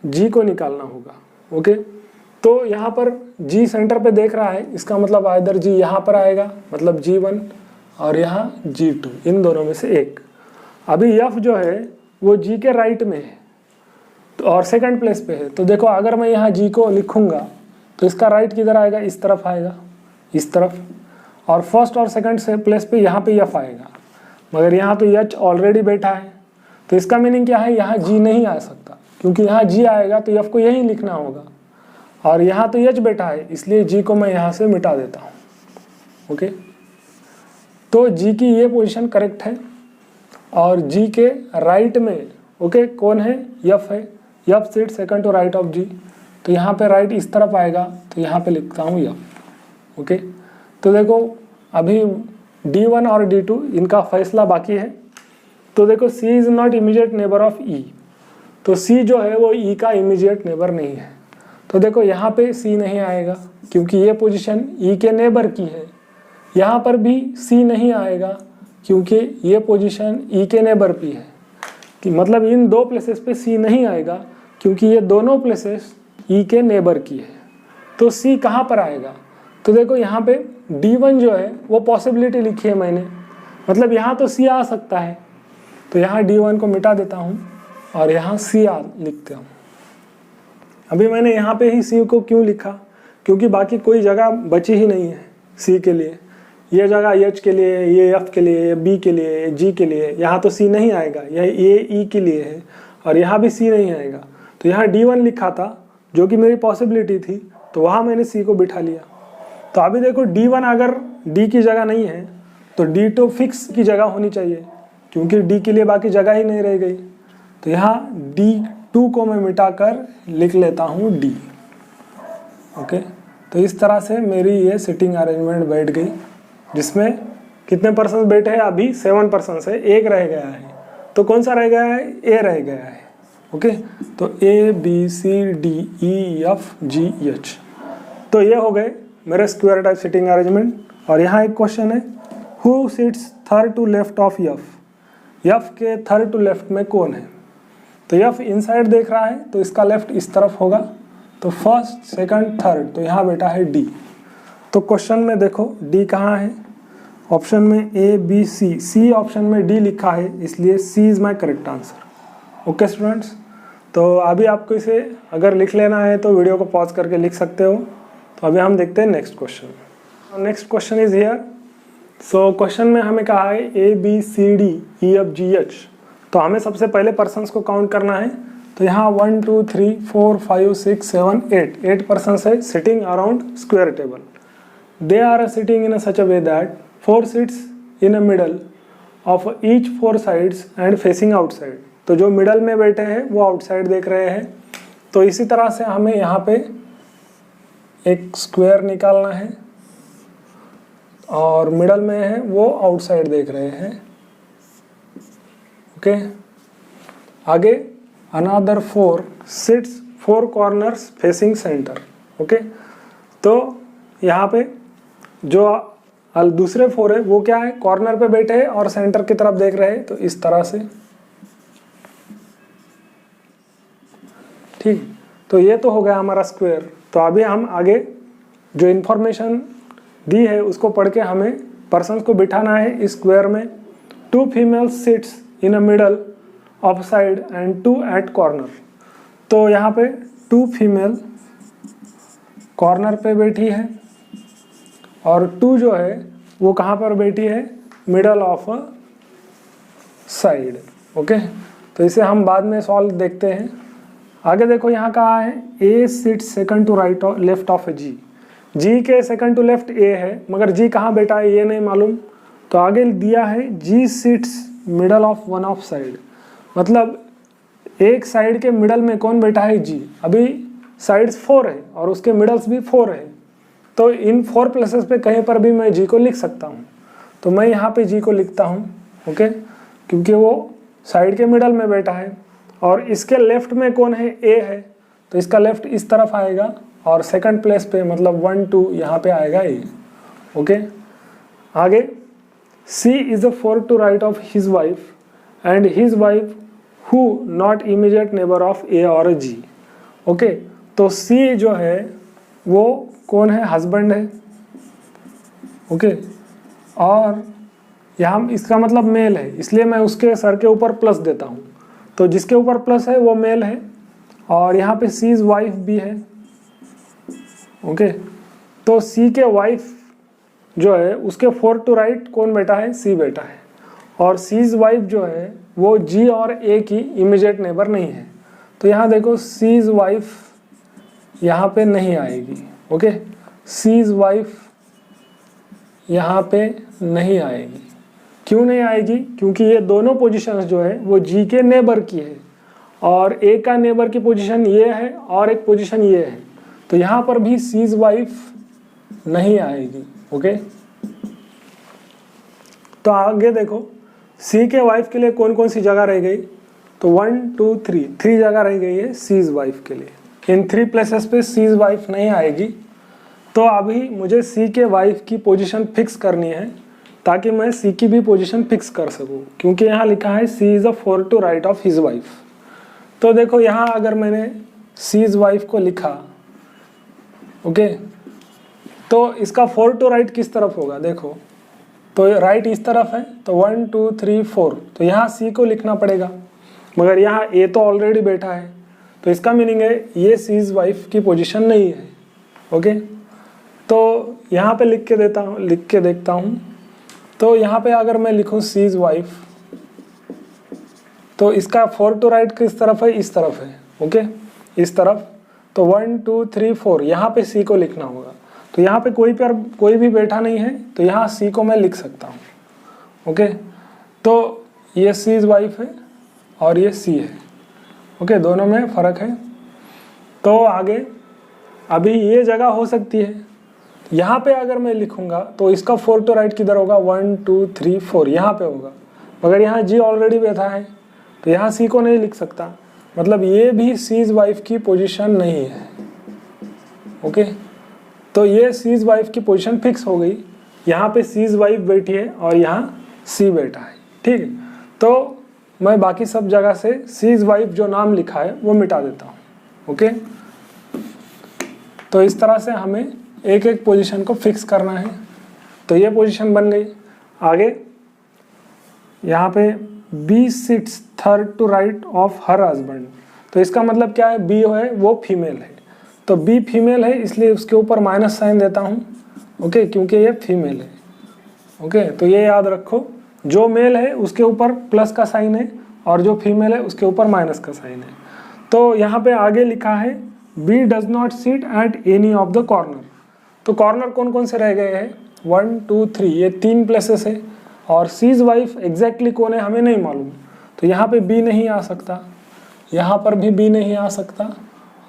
जी को निकालना होगा। ओके, तो यहाँ पर जी सेंटर पे देख रहा है, इसका मतलब आइदर जी यहाँ पर आएगा, मतलब G1 और यहाँ G2, इन दोनों में से एक। अभी एफ जो है वो जी के राइट में है तो और सेकंड प्लेस पे है, तो देखो अगर मैं यहाँ जी को लिखूंगा तो इसका राइट किधर आएगा, इस तरफ आएगा, इस तरफ, और फर्स्ट और सेकंड से प्लेस पे यहाँ पे एफ आएगा, मगर यहाँ तो एच ऑलरेडी बैठा है। तो इसका मीनिंग क्या है, यहाँ जी नहीं आ सकता, क्योंकि यहाँ जी आएगा तो एफ को यहीं लिखना होगा और यहाँ तो एच बैठा है, इसलिए जी को मैं यहाँ से मिटा देता हूँ। ओके, तो जी की ये पोजीशन करेक्ट है और जी के राइट में ओके कौन है, एफ है। F seat second to right of G, तो यहाँ पे राइट इस तरफ आएगा, तो यहाँ पे लिखता हूँ एफ। ओके, तो देखो अभी D1 और D2 इनका फैसला बाकी है। तो देखो C is not immediate neighbour of E, तो C जो है वो E का इमीडिएट नेबर नहीं है। तो देखो यहाँ पे C नहीं आएगा क्योंकि ये पोजीशन E के नेबर की है, यहाँ पर भी C नहीं आएगा क्योंकि ये पोजीशन E के नेबर की है, कि मतलब इन 2 प्लेसेस पे C नहीं आएगा क्योंकि ये दोनों प्लेसेस E के नेबर की है। तो C कहाँ पर आएगा, तो देखो यहाँ पे D1 जो है वो पॉसिबिलिटी लिखी है मैंने, मतलब यहाँ तो C आ सकता है, तो यहाँ D1 को मिटा देता हूँ और यहाँ C लिखते हूँ। अभी मैंने यहाँ पे ही C को क्यों लिखा, क्योंकि बाकी कोई जगह बची ही नहीं है C के लिए। ये जगह H के लिए, ये F के लिए, ये B के लिए, ये G के लिए, यहाँ तो C नहीं आएगा, ये E के लिए है और यहाँ भी C नहीं आएगा। तो यहाँ D1 लिखा था जो कि मेरी पॉसिबिलिटी थी, तो वहाँ मैंने C को बिठा लिया। तो अभी देखो D1 अगर D की जगह नहीं है तो D2 फिक्स की जगह होनी चाहिए, क्योंकि D के लिए बाकी जगह ही नहीं रह गई। तो यहाँ D2 को मैं मिटाकर लिख लेता हूँ D। ओके, तो इस तरह से मेरी ये सिटिंग अरेंजमेंट बैठ गई, जिसमें कितने पर्सन बैठे हैं, अभी 7 पर्सन है, एक रह गया है। तो कौन सा रह गया है, A रह गया है। ओके, तो A B C D E F G H, तो ये हो गए मेरे स्क्वायर टाइप सिटिंग अरेंजमेंट। और यहाँ एक क्वेश्चन है, who sits third to left of F, F के थर्ड टू लेफ्ट में कौन है। तो F इनसाइड देख रहा है तो इसका लेफ्ट इस तरफ होगा, तो फर्स्ट सेकंड थर्ड, तो यहाँ बेटा है D। तो क्वेश्चन में देखो D कहाँ है, ऑप्शन में A B C, C option में D लिखा है, इसलिए C is my correct answer. Okay students, तो अभी आपको इसे अगर लिख लेना है तो वीडियो को पॉज करके लिख सकते हो। तो अभी हम देखते हैं next question. Next question is here. So question में हमें कहा है A B C D E F G H, तो हमें सबसे पहले पर्सन्स को काउंट करना है। तो यहाँ 1 2 3 4 5 6 7 8 पर्सन्स है sitting around square table. They are sitting in such a way that 4 seats in a middle of each 4 sides and facing outside. तो जो मिडल में बैठे हैं वो आउटसाइड देख रहे हैं। तो इसी तरह से हमें यहाँ पे एक स्क्वायर निकालना है और मिडल में है वो आउटसाइड देख रहे हैं। ओके, आगे another 4 seats 4 corners facing centre. Okay, तो यहाँ पे जो दूसरे 4 है वो क्या है, कॉर्नर पे बैठे हैं और सेंटर की तरफ देख रहे हैं। तो इस तरह से, ठीक। तो ये तो हो गया हमारा स्क्वायर। तो अभी हम आगे जो इन्फॉर्मेशन दी है उसको पढ़ के हमें पर्सन्स को बिठाना है इस स्क्वायर में। 2 female seats in a middle of side and 2 at corner. तो यहाँ पे 2 फीमेल कॉर्नर पे बैठी है और 2 जो है वो कहाँ पर बैठी है, middle of a side. Okay, तो इसे हम बाद में सॉल्व देखते हैं। आगे देखो यहाँ कहा है A seat second to right left of G. G के सेकंड टू लेफ्ट ए है, मगर जी कहाँ बैठा है ये नहीं मालूम। तो आगे दिया है G seats middle of one of side, मतलब एक साइड के मिडल में कौन बैठा है, जी। अभी साइड्स 4 है और उसके मिडल्स भी 4 है। तो इन 4 प्लेसेस पे कहीं पर भी मैं जी को लिख सकता हूँ। तो मैं यहाँ पे जी को लिखता हूँ। ओके, क्योंकि वो साइड के मिडल में बैठा है और इसके लेफ्ट में कौन है, ए है। तो इसका लेफ्ट इस तरफ आएगा और सेकंड प्लेस पे मतलब 1 2 यहाँ पे आएगा ए। ओके, आगे C is a 4 to right of his wife and his wife who not immediate neighbour of A और जी। ओके, तो सी जो है वो कौन है, हस्बैंड है। ओके, और यहाँ इसका मतलब मेल है, इसलिए मैं उसके सर के ऊपर प्लस देता हूँ। तो जिसके ऊपर प्लस है वो मेल है और यहाँ पे सीज वाइफ भी है। ओके, तो सी के वाइफ जो है उसके 4 टू राइट कौन बैठा है, सी बैठा है। और सीज वाइफ जो है वो जी और ए की इमीडिएट नेबर नहीं है। तो यहाँ देखो सीज वाइफ यहाँ पे नहीं आएगी। ओके, सीज वाइफ यहाँ पे नहीं आएगी। क्यों नहीं आएगी, क्योंकि ये दोनों पोजीशंस जो है वो जी के नेबर की है और ए का नेबर की पोजीशन ये है और एक पोजीशन ये है। तो यहाँ पर भी सीज वाइफ नहीं आएगी। ओके, तो आगे देखो सी के वाइफ के लिए कौन कौन सी जगह रह गई। तो 1 2 3 जगह रह गई है सीज वाइफ के लिए। इन 3 प्लेसेस पे सीज वाइफ नहीं आएगी। तो अभी मुझे सी के वाइफ की पोजीशन फिक्स करनी है ताकि मैं सी की भी पोजीशन फिक्स कर सकूं, क्योंकि यहाँ लिखा है C is a 4 to right of his wife. तो देखो यहाँ अगर मैंने सीज वाइफ को लिखा, ओके, तो इसका 4 टू राइट किस तरफ होगा, देखो तो राइट इस तरफ है। तो 1 2 3 4, तो यहाँ सी को लिखना पड़ेगा, मगर यहाँ ए तो ऑलरेडी बैठा है। तो इसका मीनिंग है ये सीज वाइफ की पोजीशन नहीं है। ओके, तो यहाँ पे लिख के देखता हूँ। तो यहाँ पे अगर मैं लिखूँ सीज वाइफ, तो इसका 4 टू राइट किस तरफ है, इस तरफ है। ओके, इस तरफ। तो 1 2 3 4 यहाँ पे सी को लिखना होगा। तो यहाँ पे कोई भी बैठा नहीं है, तो यहाँ सी को मैं लिख सकता हूँ। ओके, तो ये सीज वाइफ है और ये सी है। ओके, दोनों में फ़र्क है। तो आगे अभी ये जगह हो सकती है, यहाँ पे अगर मैं लिखूँगा तो इसका 4 टू राइट किधर होगा, 1 2 3 4 यहाँ पे होगा, मगर यहाँ जी ऑलरेडी बैठा है तो यहाँ सी को नहीं लिख सकता, मतलब ये भी सीज वाइफ की पोजीशन नहीं है। ओके, तो ये सीज वाइफ की पोजीशन फिक्स हो गई। यहाँ पे सीज वाइफ बैठी है और यहाँ सी बैठा है। ठीक है, तो मैं बाकी सब जगह से सीज वाइफ जो नाम लिखा है वो मिटा देता हूँ। ओके, तो इस तरह से हमें एक एक पोजीशन को फिक्स करना है। तो ये पोजीशन बन गई। आगे यहाँ पे B sits third to right of her husband. तो इसका मतलब क्या है, बी है वो फीमेल है, तो बी फीमेल है इसलिए उसके ऊपर माइनस साइन देता हूँ। ओके, क्योंकि ये फीमेल है। ओके, तो ये याद रखो, जो मेल है उसके ऊपर प्लस का साइन है और जो फीमेल है उसके ऊपर माइनस का साइन है। तो यहाँ पे आगे लिखा है B does not sit at any of the corner. तो कॉर्नर कौन कौन से रह गए हैं, 1 2 3, ये 3 प्लेसेस है। और सीज वाइफ एग्जैक्टली कौन है हमें नहीं मालूम, तो यहाँ पे बी नहीं आ सकता, यहाँ पर भी बी नहीं आ सकता,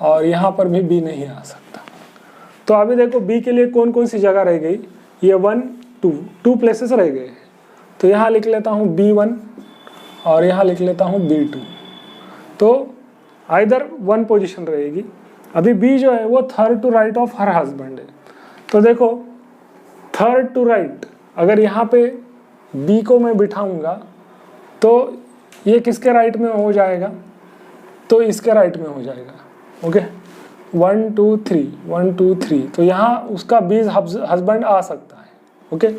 और यहाँ पर भी बी नहीं आ सकता। तो अभी देखो बी के लिए कौन कौन सी जगह रह गई, ये 1 2 प्लेसेस रह गए। तो यहाँ लिख लेता हूँ B1 और यहाँ लिख लेता हूँ B2। तो आइदर 1 पोजीशन रहेगी। अभी B जो है वो third to right of her husband है। तो देखो थर्ड टू राइट, अगर यहाँ पे B को मैं बिठाऊंगा तो ये किसके राइट में हो जाएगा, तो इसके राइट में हो जाएगा। ओके 1 2 3 1 2 3, तो यहाँ उसका B हस्बैंड आ सकता है। ओके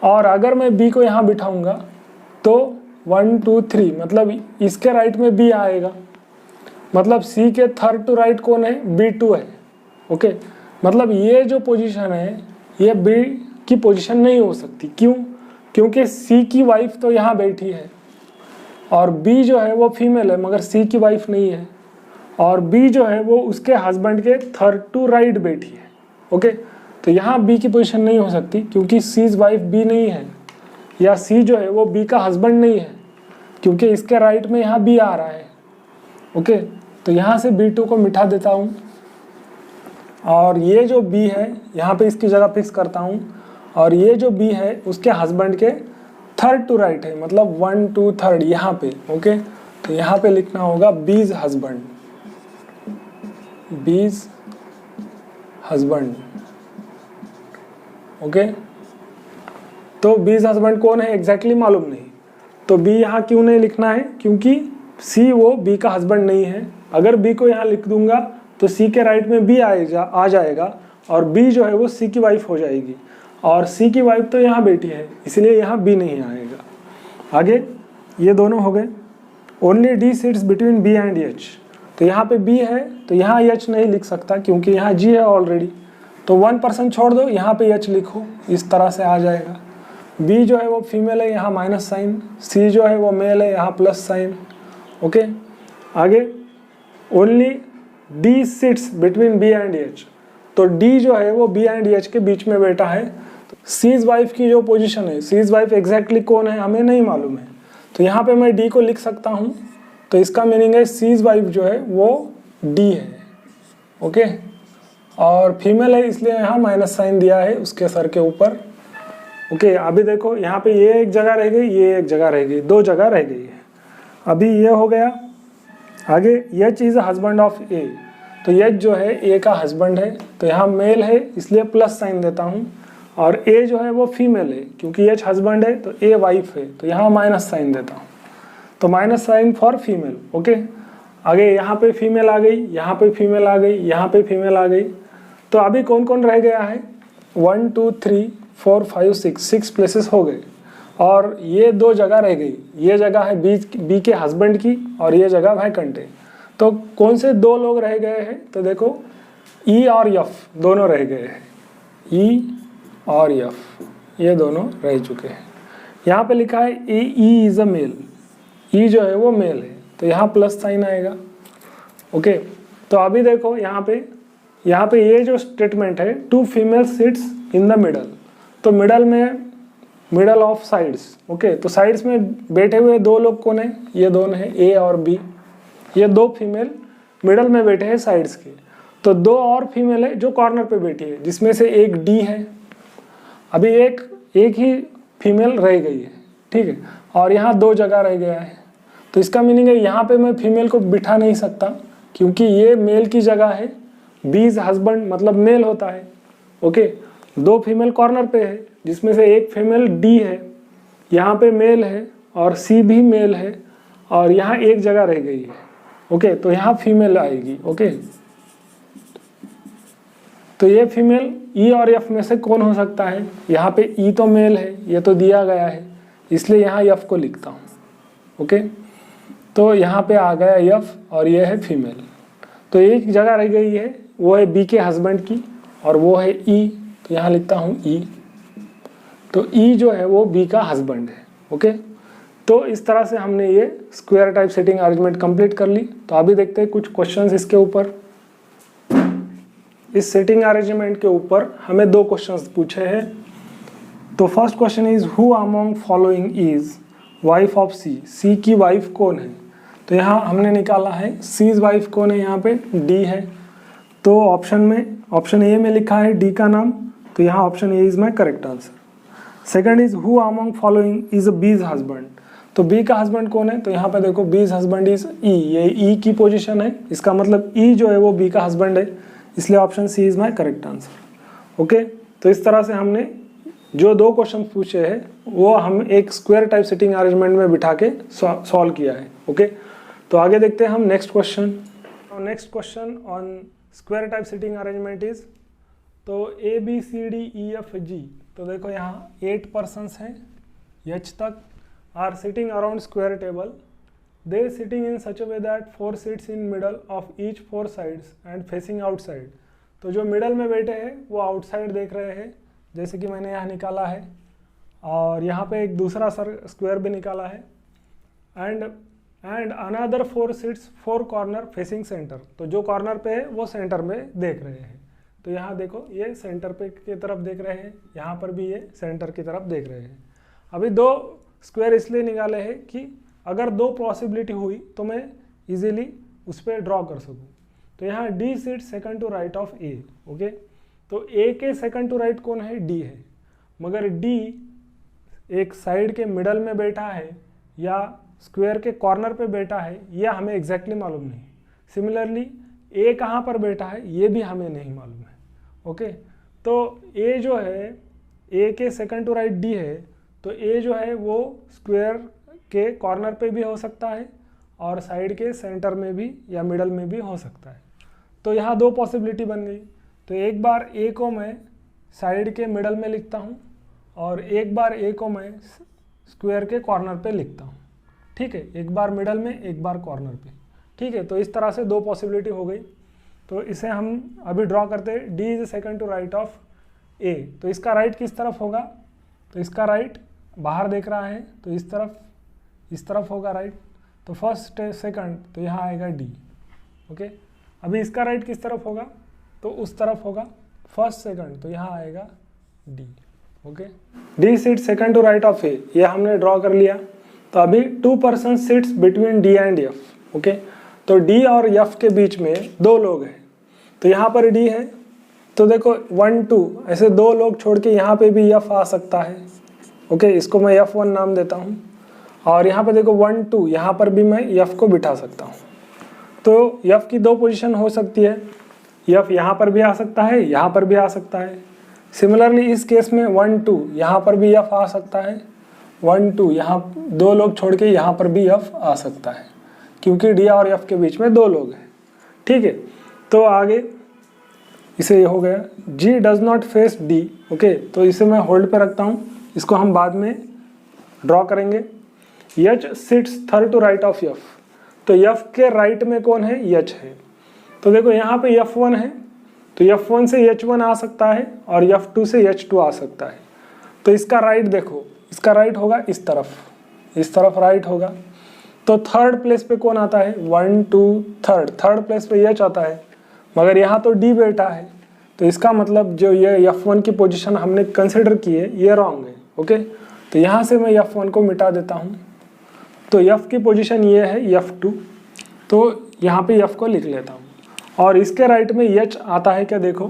और अगर मैं B को यहाँ बिठाऊंगा तो 1 2 3 मतलब इसके राइट में B आएगा, मतलब C के थर्ड टू राइट कौन है, B2 है। ओके मतलब ये जो पोजीशन है ये B की पोजीशन नहीं हो सकती। क्यों, क्योंकि C की वाइफ तो यहाँ बैठी है और B जो है वो फीमेल है मगर C की वाइफ नहीं है, और B जो है वो उसके हस्बैंड के थर्ड टू राइट बैठी है। ओके तो यहाँ B की पोजीशन नहीं हो सकती क्योंकि C's वाइफ B नहीं है, या C जो है वो B का हस्बैंड नहीं है क्योंकि इसके राइट में यहाँ B आ रहा है। ओके तो यहाँ से B2 को मिटा देता हूँ और ये जो B है यहाँ पे इसकी जगह फिक्स करता हूँ, और ये जो B है उसके हस्बैंड के थर्ड टू राइट है, मतलब 1 2 3 यहाँ पे। ओके तो यहाँ पे लिखना होगा B's husband, B's husband. Okay तो B's हस्बैंड कौन है एग्जैक्टली मालूम नहीं, तो B यहाँ क्यों नहीं लिखना है, क्योंकि C वो B का हस्बैंड नहीं है। अगर B को यहाँ लिख दूंगा तो C के राइट में B आ जाएगा और B जो है वो C की वाइफ हो जाएगी, और C की वाइफ तो यहाँ बेटी है इसलिए यहाँ B नहीं आएगा। आगे ये दोनों हो गए। Only D sits between B and H, तो यहाँ पे B है तो यहाँ H नहीं लिख सकता क्योंकि यहाँ G है ऑलरेडी, तो 1% छोड़ दो, यहाँ पे H लिखो, इस तरह से आ जाएगा। B जो है वो फीमेल है, यहाँ माइनस साइन, C जो है वो मेल है, यहाँ प्लस साइन। ओके आगे only D sits between B and H, तो D जो है वो B एंड H के बीच में बैठा है। C's वाइफ की जो पोजीशन है, C's वाइफ एग्जैक्टली कौन है हमें नहीं मालूम है, तो यहाँ पे मैं D को लिख सकता हूँ, तो इसका मीनिंग है C's वाइफ जो है वो D है। ओके और फीमेल है इसलिए यहाँ माइनस साइन दिया है उसके सर के ऊपर। ओके अभी देखो यहाँ पे ये एक जगह रह गई, ये एक जगह रह गई, 2 जगह रह गई है। अभी ये हो गया। आगे H is husband of A, तो H जो है A का हस्बैंड है, तो यहाँ मेल है इसलिए प्लस साइन देता हूँ, और A जो है वो फीमेल है क्योंकि H हस्बैंड है तो A वाइफ है, तो यहाँ माइनस साइन देता हूँ, तो minus sign for female. Okay आगे यहाँ पे फीमेल आ गई, यहाँ पे फीमेल आ गई, यहाँ पे फीमेल आ गई। तो अभी कौन कौन रह गया है, 1 2 3 4 5 6 प्लेसेस हो गए, और ये 2 जगह रह गई। ये जगह है बी के हस्बैंड की और ये जगह वैकेंट है। तो कौन से 2 लोग रह गए हैं, तो देखो E और F दोनों रह गए हैं, E और F ये दोनों रह चुके हैं। यहाँ पे लिखा है E is a male, E जो है वो मेल है, तो यहाँ प्लस साइन आएगा। ओके तो अभी देखो यहाँ पे ये जो स्टेटमेंट है 2 female sits in the middle, तो मिडल में मिडल ऑफ साइड्स। ओके तो साइड्स में बैठे हुए 2 लोग कौन है, ये दोनों है A और B, ये 2 फीमेल मिडल में बैठे हैं साइड्स के। तो 2 और फीमेल है जो कॉर्नर पे बैठी है जिसमें से एक D है। अभी एक ही फीमेल रह गई है, ठीक है, और यहाँ 2 जगह रह गया है, तो इसका मीनिंग है यहाँ पे मैं फीमेल को बिठा नहीं सकता क्योंकि ये मेल की जगह है, B's हस्बैंड मतलब मेल होता है। ओके 2 फीमेल कॉर्नर पे है जिसमें से एक फीमेल D है, यहाँ पे मेल है और C भी मेल है, और यहाँ एक जगह रह गई है। ओके तो यहाँ फीमेल आएगी। ओके तो ये फीमेल E और F में से कौन हो सकता है, यहाँ पे E तो मेल है, ये तो दिया गया है इसलिए यहाँ F को लिखता हूँ। ओके तो यहाँ पे आ गया F और ये है फीमेल, तो एक जगह रह गई है वो है B के हस्बैंड की और वो है E, तो यहाँ लिखता हूँ E, तो E जो है वो B का हस्बैंड है। ओके तो इस तरह से हमने ये square type setting arrangement complete कर ली। तो अभी देखते हैं कुछ क्वेश्चंस इसके ऊपर। इस सेटिंग अरेंजमेंट के ऊपर हमें 2 क्वेश्चंस पूछे हैं। तो first question is who among following is wife of C, C की वाइफ कौन है। तो यहाँ हमने निकाला है सीज वाइफ कौन है, यहाँ पे डी है। तो ऑप्शन ए में लिखा है डी का नाम, तो यहाँ option A is my correct answer. Second is who among following is बीज हस्बैंड। तो बी का हस्बैंड कौन है, तो यहाँ पे देखो बीज हस्बैंड इज ई, ये ई की पोजीशन है, इसका मतलब ई जो है वो बी का हस्बैंड है, इसलिए option C is my correct answer. Okay, तो इस तरह से हमने जो 2 क्वेश्चन पूछे हैं वो हम एक स्क्वायर टाइप सेटिंग अरेंजमेंट में बिठा के सॉल्व किया है। ओके, तो आगे देखते हैं हम next question. Next question on square type setting arrangement is, तो A B C D E F G. तो देखो यहाँ 8 पर्सन्स हैं, एच तक are sitting around square table, they sitting in such a way that 4 seats in middle of each 4 sides and facing outside. तो जो middle में बैठे हैं वो आउटसाइड देख रहे हैं, जैसे कि मैंने यहाँ निकाला है, और यहाँ पे एक दूसरा स्क्वायर भी निकाला है। And another 4 seats 4 corner facing centre. तो जो कॉर्नर पे है वो सेंटर में देख रहे हैं। तो यहाँ देखो ये सेंटर पे की तरफ देख रहे हैं, यहाँ पर भी ये सेंटर की तरफ देख रहे हैं। अभी 2 स्क्वायर इसलिए निकाले हैं कि अगर 2 पॉसिबिलिटी हुई तो मैं इजीली उस पर ड्रॉ कर सकूँ। तो यहाँ D seat second to right of A. Okay, तो ए के सेकंड टू राइट कौन है, डी है, मगर डी एक साइड के मिडल में बैठा है या स्क्वायर के कॉर्नर पे बैठा है, यह हमें एग्जैक्टली मालूम नहीं। सिमिलरली ए कहाँ पर बैठा है ये भी हमें नहीं मालूम है। ओके, तो ए जो है, ए के सेकंड टू राइट डी है, तो ए जो है वो स्क्वायर के कॉर्नर पे भी हो सकता है और साइड के सेंटर में भी या मिडल में भी हो सकता है। तो यहाँ 2 पॉसिबिलिटी बन गई। तो एक बार ए को मैं साइड के मिडल में लिखता हूँ और एक बार ए को मैं स्क्वायर के कॉर्नर पे लिखता हूँ। ठीक है, एक बार मिडल में एक बार कॉर्नर पे। ठीक है, तो इस तरह से 2 पॉसिबिलिटी हो गई। तो इसे हम अभी ड्रॉ करते हैं। D is second to right of A. तो इसका राइट किस तरफ होगा, तो इसका राइट बाहर देख रहा है, तो इस तरफ होगा राइट। तो फर्स्ट सेकंड, तो यहाँ आएगा डी। ओके, अभी इसका राइट किस तरफ होगा, तो उस तरफ होगा। फर्स्ट सेकंड, तो यहाँ आएगा D. Okay, D seat second to right of A, ये हमने ड्रॉ कर लिया। तो अभी 2 person seats between D and F. Okay, तो डी और एफ के बीच में 2 लोग हैं। तो यहाँ पर डी है, तो देखो 1 2 ऐसे 2 लोग छोड़ के यहाँ पे भी एफ आ सकता है। ओके, इसको मैं F1 नाम देता हूँ। और यहाँ पे देखो 1 2, यहाँ पर भी मैं F को बिठा सकता हूँ। तो F की 2 पोजीशन हो सकती है, F यहाँ पर भी आ सकता है, यहाँ पर भी आ सकता है। सिमिलरली इस केस में 1 2, यहाँ पर भी F आ सकता है, 1 2 यहाँ 2 लोग छोड़ के यहाँ पर भी F आ सकता है, क्योंकि D और F के बीच में 2 लोग हैं। ठीक है, तो आगे इसे ये हो गया G does not face D। Okay, तो इसे मैं होल्ड पे रखता हूँ, इसको हम बाद में ड्रॉ करेंगे। H sits third to right of F। तो F के राइट में कौन है, H है। तो देखो यहाँ पे F1 है, तो F1 से H1 आ सकता है और F2 से H2 आ सकता है। तो इसका राइट देखो, इसका राइट होगा इस तरफ राइट होगा। तो थर्ड प्लेस पे कौन आता है, 1 2 थर्ड प्लेस पे H आता है, मगर यहाँ तो D बैठा है। तो इसका मतलब जो ये F1 की पोजीशन हमने कंसिडर की है ये रॉन्ग है। ओके, तो यहाँ से मैं F1 को मिटा देता हूँ। तो F की पोजीशन ये है F2, तो यहाँ पे F को लिख लेता हूँ। और इसके राइट में H आता है क्या, देखो,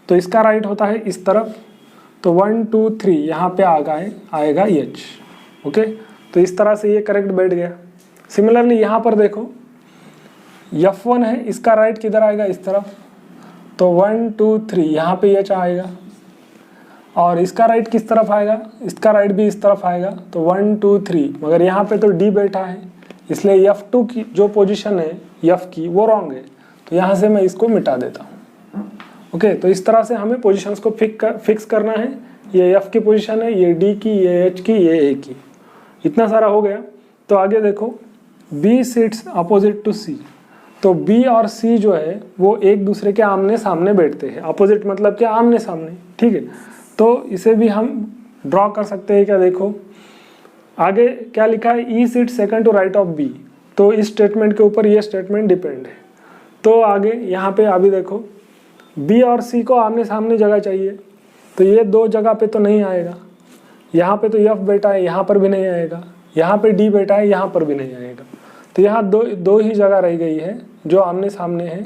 तो इसका राइट होता है इस तरफ। तो 1 2 3 यहाँ पे आएगा H। ओके, तो इस तरह से ये करेक्ट बैठ गया। सिमिलरली यहाँ पर देखो F1 है, इसका राइट किधर आएगा, इस तरफ। तो 1 2 3 यहाँ पे H आएगा और इसका राइट किस तरफ आएगा, इसका राइट भी इस तरफ आएगा। तो 1 2 3, मगर यहाँ पे तो D बैठा है, इसलिए F2 की जो पोजीशन है F की वो रॉन्ग है। तो यहाँ से मैं इसको मिटा देता हूँ। ओके, तो इस तरह से हमें पोजीशंस को फिक्स करना है। ये F की पोजीशन है, ये D की, ये H की, ये A की। इतना सारा हो गया। तो आगे देखो B sits opposite to C। तो B और C जो है वो एक दूसरे के आमने सामने बैठते हैं। अपोजिट मतलब क्या, आमने सामने। ठीक है, तो इसे भी हम ड्रॉ कर सकते हैं क्या, देखो आगे क्या लिखा है, E sit second to right of B, तो इस स्टेटमेंट के ऊपर ये स्टेटमेंट डिपेंड है। तो आगे यहाँ पे अभी देखो बी और सी को आमने सामने जगह चाहिए, तो ये दो जगह पे तो नहीं आएगा, यहाँ पे तो एफ बेटा है, यहाँ पर भी नहीं आएगा, यहाँ पे डी बेटा है, यहाँ पर भी नहीं आएगा। तो यहाँ दो ही जगह रह गई है जो आमने सामने है।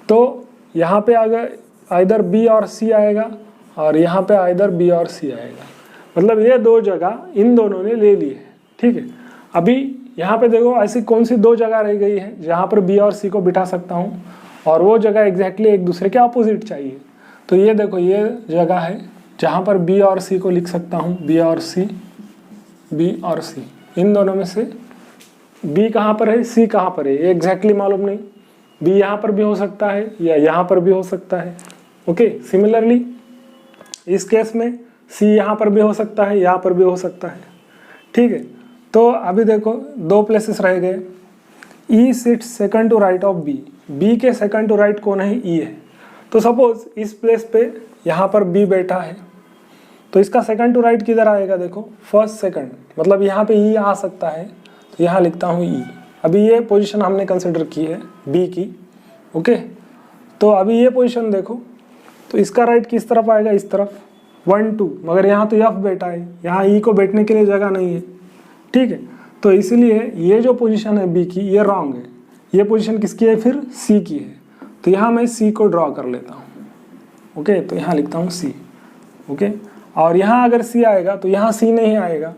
तो यहाँ पे अगर आइदर बी और सी आएगा और यहाँ पे आइदर बी और सी आएगा, मतलब ये दो जगह इन दोनों ने ले ली है। ठीक है, अभी यहाँ पे देखो ऐसी कौन सी दो जगह रह गई है जहाँ पर बी और सी को बिठा सकता हूँ, और वो जगह एग्जैक्टली एक दूसरे के अपोजिट चाहिए। तो ये देखो ये जगह है जहाँ पर बी और सी को लिख सकता हूँ, बी और सी, इन दोनों में से बी कहाँ पर है, सी कहाँ पर है, ये एग्जैक्टली मालूम नहीं। बी यहाँ पर भी हो सकता है या यहाँ पर भी हो सकता है। ओके, सिमिलरली इस केस में सी यहाँ पर भी हो सकता है, यहाँ पर भी हो सकता है। ठीक है, तो अभी देखो दो प्लेसेस रह गए। E sit second to right of B, B के सेकंड टू राइट कौन है, ई है। तो सपोज इस प्लेस पे यहाँ पर बी बैठा है, तो इसका सेकंड टू राइट किधर आएगा, देखो फर्स्ट सेकंड, मतलब यहाँ पे ई आ सकता है, तो यहाँ लिखता हूँ ई। अभी ये पोजीशन हमने कंसिडर की है बी की। ओके, तो अभी ये पोजीशन देखो, तो इसका राइट किस तरफ आएगा, इस तरफ 1 2, मगर यहाँ तो एफ बैठा है, यहाँ ई को बैठने के लिए जगह नहीं है। ठीक है, तो इसीलिए ये जो पोजीशन है बी की ये रॉन्ग है। ये पोजीशन किसकी है, फिर सी की है। तो यहाँ मैं सी को ड्रॉ कर लेता हूँ। ओके, तो यहाँ लिखता हूँ सी। ओके, और यहाँ अगर सी आएगा तो यहाँ सी नहीं आएगा।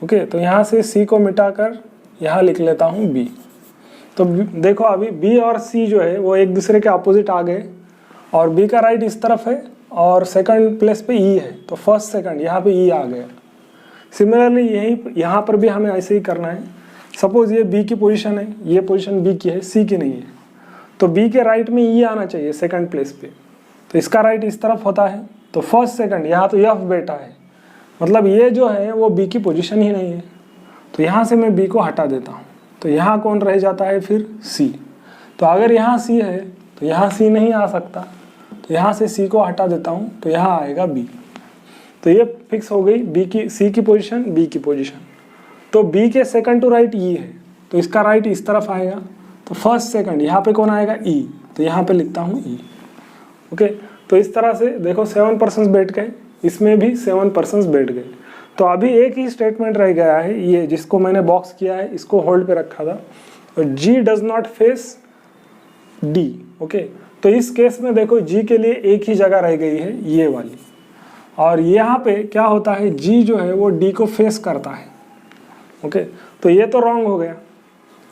ओके, तो यहाँ से सी को मिटाकर यहाँ लिख लेता हूँ बी। तो देखो अभी बी और सी जो है वो एक दूसरे के अपोजिट आ गए, और बी का राइट इस तरफ है और सेकंड प्लेस पे ई है, तो फर्स्ट सेकंड यहाँ पे ई आ गया। सिमिलरली यहाँ पर भी हमें ऐसे ही करना है। सपोज ये बी की पोजीशन है, ये पोजीशन बी की है, सी की नहीं है, तो बी के राइट में ई आना चाहिए सेकंड प्लेस पे, तो इसका राइट इस तरफ होता है, तो फर्स्ट सेकंड यहाँ तो एफ बेटा है, मतलब ये जो है वो बी की पोजीशन ही नहीं है। तो यहाँ से मैं बी को हटा देता हूँ, तो यहाँ कौन रह जाता है, फिर सी। तो अगर यहाँ सी है तो यहाँ सी नहीं आ सकता, तो यहाँ से सी को हटा देता हूँ, तो यहाँ आएगा बी। तो ये फिक्स हो गई बी की, सी की पोजीशन, बी की पोजीशन। तो बी के सेकंड टू राइट ई है, तो इसका राइट इस तरफ आएगा, तो फर्स्ट सेकंड यहाँ पे कौन आएगा, ई, तो यहाँ पे लिखता हूँ ई। ओके, तो इस तरह से देखो 7 पर्सन्स बैठ गए, इसमें भी 7 पर्सन्स बैठ गए। तो अभी एक ही स्टेटमेंट रह गया है, ये जिसको मैंने बॉक्स किया है, इसको होल्ड पे रखा था, और G does not face D. Okay, तो इस केस में देखो जी के लिए एक ही जगह रह गई है, ये वाली, और यहाँ पे क्या होता है, जी जो है वो डी को फेस करता है। ओके, तो ये तो रॉन्ग हो गया,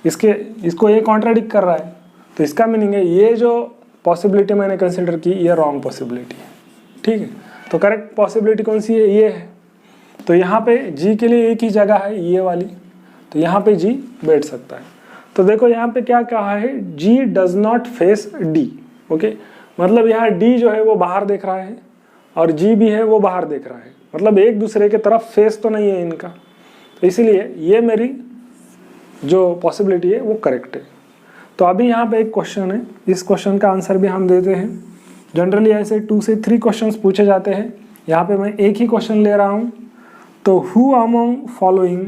इसको ये कॉन्ट्राडिक्ट कर रहा है, तो इसका मीनिंग है ये जो पॉसिबिलिटी मैंने कंसिडर की ये रॉन्ग पॉसिबिलिटी है। ठीक है, तो करेक्ट पॉसिबिलिटी कौन सी है, ये है। तो यहाँ पे जी के लिए एक ही जगह है, ये वाली, तो यहाँ पे जी बैठ सकता है। तो देखो यहाँ पे क्या कहा है, G does not face D. Okay, मतलब यहाँ डी जो है वो बाहर देख रहा है और जी भी है वो बाहर देख रहा है, मतलब एक दूसरे के तरफ फेस तो नहीं है इनका, तो इसीलिए ये मेरी जो पॉसिबिलिटी है वो करेक्ट है। तो अभी यहाँ पे एक क्वेश्चन है, इस क्वेश्चन का आंसर भी हम देते हैं। जनरली ऐसे 2 से 3 क्वेश्चंस पूछे जाते हैं, यहाँ पे मैं एक ही क्वेश्चन ले रहा हूँ। तो who among following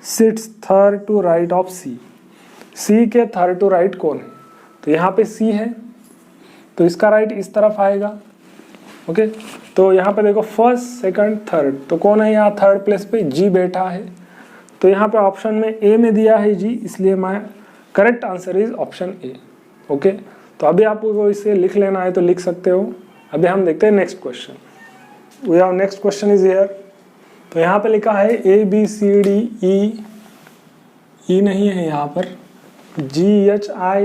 sits third to right of C, C के थर्ड टू राइट कौन है, तो यहाँ पे सी है, तो इसका राइट इस तरफ आएगा। ओके, तो यहाँ पे देखो फर्स्ट सेकंड थर्ड, तो कौन है यहाँ थर्ड प्लेस पे, जी बैठा है, तो यहाँ पे ऑप्शन में ए में दिया है जी, इसलिए मैं correct answer is option A. Okay, तो अभी आपको इसे लिख लेना है तो लिख सकते हो। अभी हम देखते हैं next question. We have next question is here. तो यहाँ पे लिखा है ए बी सी डी ई नहीं है यहाँ पर, जी H I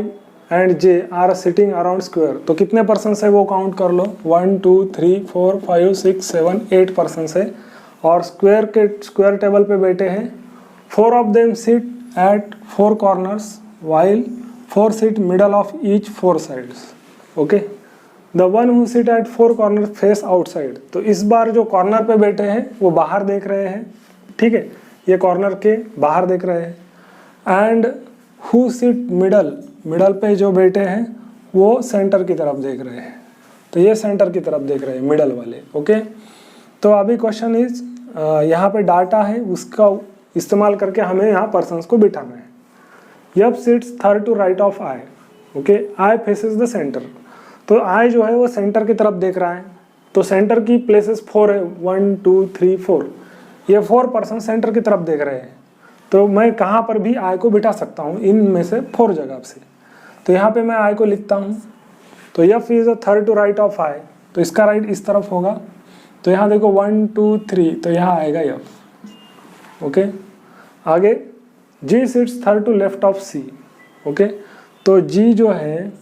and J are sitting around square, तो कितने पर्सन है वो काउंट कर लो, 1 2 3 4 5 6 7 8 पर्सन है, और स्क्वायर टेबल पे बैठे हैं। 4 of them sit at 4 corners while 4 sit middle of each 4 sides. Okay, the one who sit at 4 corners face outside. तो इस बार जो कॉर्नर पे बैठे हैं वो बाहर देख रहे हैं, ठीक है, ये कॉर्नर के बाहर देख रहे हैं। एंड who sit मिडल पे जो बैठे हैं वो सेंटर की तरफ देख रहे हैं, तो ये सेंटर की तरफ देख रहे हैं मिडल वाले। ओके, तो अभी क्वेश्चन इज यहाँ पे डाटा है उसका इस्तेमाल करके हमें यहाँ पर्सन्स को बिठाना है। F sits third to right of I, okay, I faces the centre. तो आई जो है वो सेंटर की तरफ देख रहा है, तो सेंटर की प्लेसेस 4 है, 1 2 3 4, ये 4 पर्सन सेंटर की तरफ देख रहे हैं। तो मैं कहाँ पर भी आई को बिठा सकता हूँ इनमें से 4 जगह से। तो यहाँ पे मैं आई को लिखता हूँ, तो F is the third to right of I, तो इसका राइट इस तरफ होगा। तो यहाँ देखो 1 2 3, तो यहाँ आएगा यफ, ओके। आगे G sits third to left of C, okay, तो जी जो है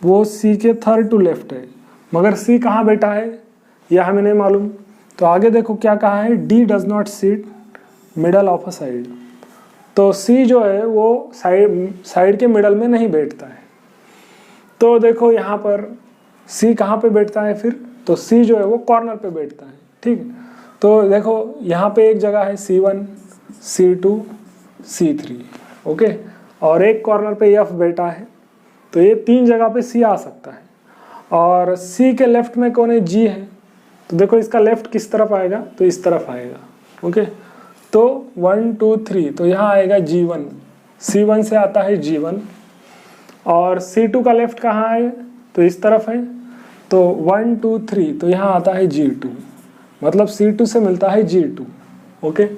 वो सी के थर्ड टू लेफ्ट है, मगर सी कहाँ बैठा है यह हमें नहीं मालूम। तो आगे देखो क्या कहा है, D does not sit middle of a side. तो सी जो है वो साइड के मिडल में नहीं बैठता है। तो देखो यहाँ पर सी कहाँ पे बैठता है फिर, तो सी जो है वो कॉर्नर पे बैठता है, ठीक है। तो देखो यहाँ पे एक जगह है C1 C2 C3, ओके, और एक कॉर्नर पे एफ बैठा है। तो ये 3 जगह पे सी आ सकता है। और सी के लेफ्ट में कौन है, जी है। तो देखो इसका लेफ्ट किस तरफ आएगा, तो इस तरफ आएगा, ओके। तो 1 2 3, तो यहाँ आएगा G1, C1 से आता है G1। और C2 का लेफ्ट कहाँ है, तो इस तरफ है। तो 1 2 3, तो यहाँ आता है G2, मतलब C2 से मिलता है G2, ओके।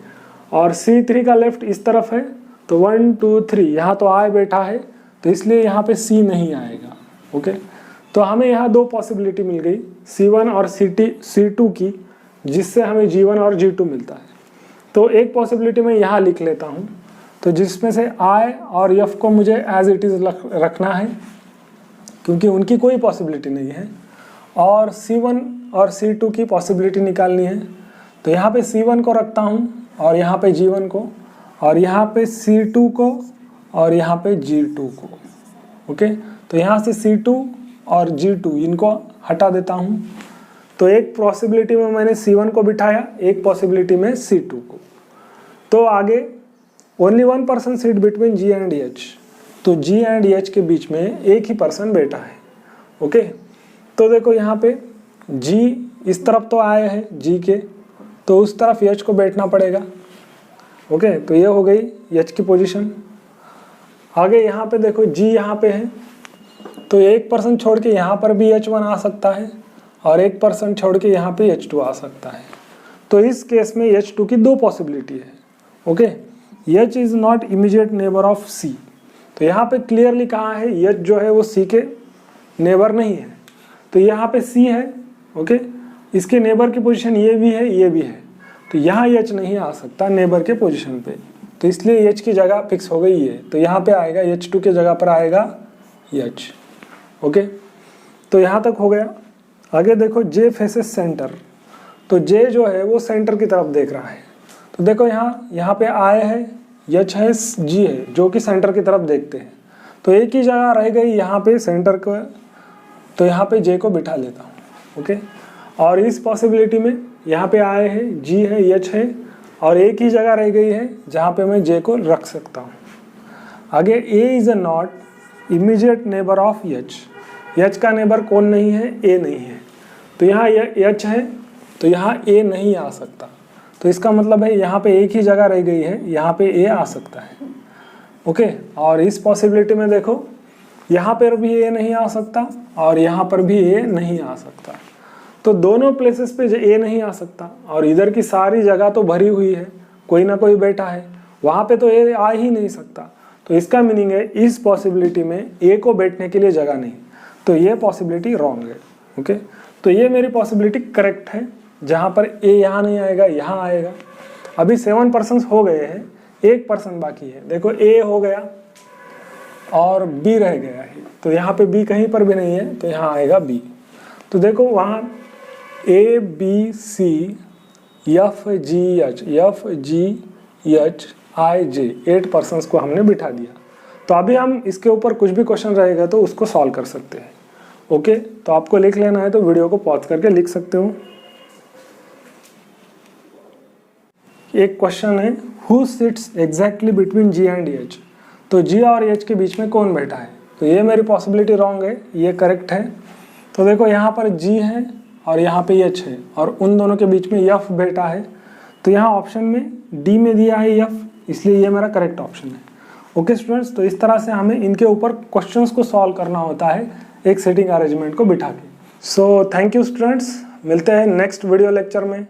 और C3 का लेफ्ट इस तरफ है, तो 1 2 3, यहाँ तो आई बैठा है, तो इसलिए यहाँ पे C नहीं आएगा, ओके। तो हमें यहाँ 2 पॉसिबिलिटी मिल गई, C1 और C2 की, जिससे हमें G1 और G2 मिलता है। तो एक पॉसिबिलिटी मैं यहाँ लिख लेता हूँ, तो जिसमें से I और F को मुझे एज इट इज़ रखना है, क्योंकि उनकी कोई पॉसिबिलिटी नहीं है, और C1 और C2 की पॉसिबिलिटी निकालनी है। तो यहाँ पे C1 को रखता हूँ, और यहाँ पे G1 को, और यहाँ पे C2 को, और यहाँ पे G2 को, ओके। तो यहाँ से C2 और G2 इनको हटा देता हूँ। तो एक पॉसिबिलिटी में मैंने C1 को बिठाया, एक पॉसिबिलिटी में C2 को। तो आगे only 1 person seat between G and H, तो G एंड H के बीच में एक ही पर्सन बैठा है, ओके। तो देखो यहाँ पे G इस तरफ तो आए हैं G के, तो उस तरफ H को बैठना पड़ेगा, ओके। तो ये हो गई H की पोजीशन। आगे यहाँ पे देखो G यहाँ पे है, तो एक पर्सन छोड़ के यहाँ पर भी H1 आ सकता है, और एक पर्सन छोड़ के यहाँ पे H2 आ सकता है। तो इस केस में H2 की 2 पॉसिबिलिटी है, okay. H is not immediate neighbour of C, तो यहाँ पे क्लियरली कहा है H जो है वो C के नेबर नहीं है। तो यहाँ पे C है, ओके, इसके नेबर की पोजीशन ये भी है, ये भी है, तो यहाँ H नहीं आ सकता नेबर के पोजीशन पे, तो इसलिए H की जगह फिक्स हो गई है। तो यहाँ पे आएगा H2 के जगह पर आएगा H, ओके। तो यहाँ तक हो गया। आगे देखो J फेसेस सेंटर, तो J जो है वो सेंटर की तरफ देख रहा है। तो देखो यहाँ पे I है, H है, G है, जो कि सेंटर की तरफ देखते हैं। तो एक ही जगह रह गई यहाँ पे सेंटर को, तो यहाँ पे J को बिठा लेता हूँ, ओके। और इस पॉसिबिलिटी में यहाँ पे I है, G है, H है, और एक ही जगह रह गई है जहाँ पे मैं J को रख सकता हूँ। आगे A is a not immediate neighbour of H, H का नेबर कौन नहीं है, A नहीं है। तो यहाँ H है, तो यहाँ A नहीं आ सकता। तो इसका मतलब है यहाँ पे एक ही जगह रह गई है, यहाँ पे A आ सकता है, ओके। और इस पॉसिबिलिटी में देखो यहाँ पर भी A नहीं आ सकता, और यहाँ पर भी A नहीं आ सकता। तो दोनों प्लेसेस पे A नहीं आ सकता, और इधर की सारी जगह तो भरी हुई है, कोई ना कोई बैठा है, वहाँ पे तो A आ ही नहीं सकता। तो इसका मीनिंग है इस पॉसिबिलिटी में A को बैठने के लिए जगह नहीं, तो ये पॉसिबिलिटी रॉन्ग है, ओके। तो ये मेरी पॉसिबिलिटी करेक्ट है, जहाँ पर A यहाँ नहीं आएगा, यहाँ आएगा। अभी 7 पर्सन हो गए हैं, 1 पर्सन बाकी है। देखो A हो गया और B रह गया है, तो यहाँ पे B कहीं पर भी नहीं है, तो यहाँ आएगा B। तो देखो वहाँ A B C F G H I J 8 persons को हमने बिठा दिया। तो अभी हम इसके ऊपर कुछ भी क्वेश्चन रहेगा तो उसको सॉल्व कर सकते हैं, ओके। तो आपको लिख लेना है तो वीडियो को पॉज करके लिख सकते हो। एक क्वेश्चन है, who seats exactly between G and H, तो G और H के बीच में कौन बैठा है। तो ये मेरी पॉसिबिलिटी रॉन्ग है, ये करेक्ट है। तो देखो यहाँ पर G है और यहाँ पे H है, और उन दोनों के बीच में F बैठा है। तो यहाँ ऑप्शन में डी में दिया है एफ, इसलिए ये मेरा करेक्ट ऑप्शन है। ओके स्टूडेंट्स, तो इस तरह से हमें इनके ऊपर क्वेश्चंस को सॉल्व करना होता है एक सेटिंग अरेंजमेंट को बिठा के। सो थैंक यू स्टूडेंट्स, मिलते हैं नेक्स्ट वीडियो लेक्चर में।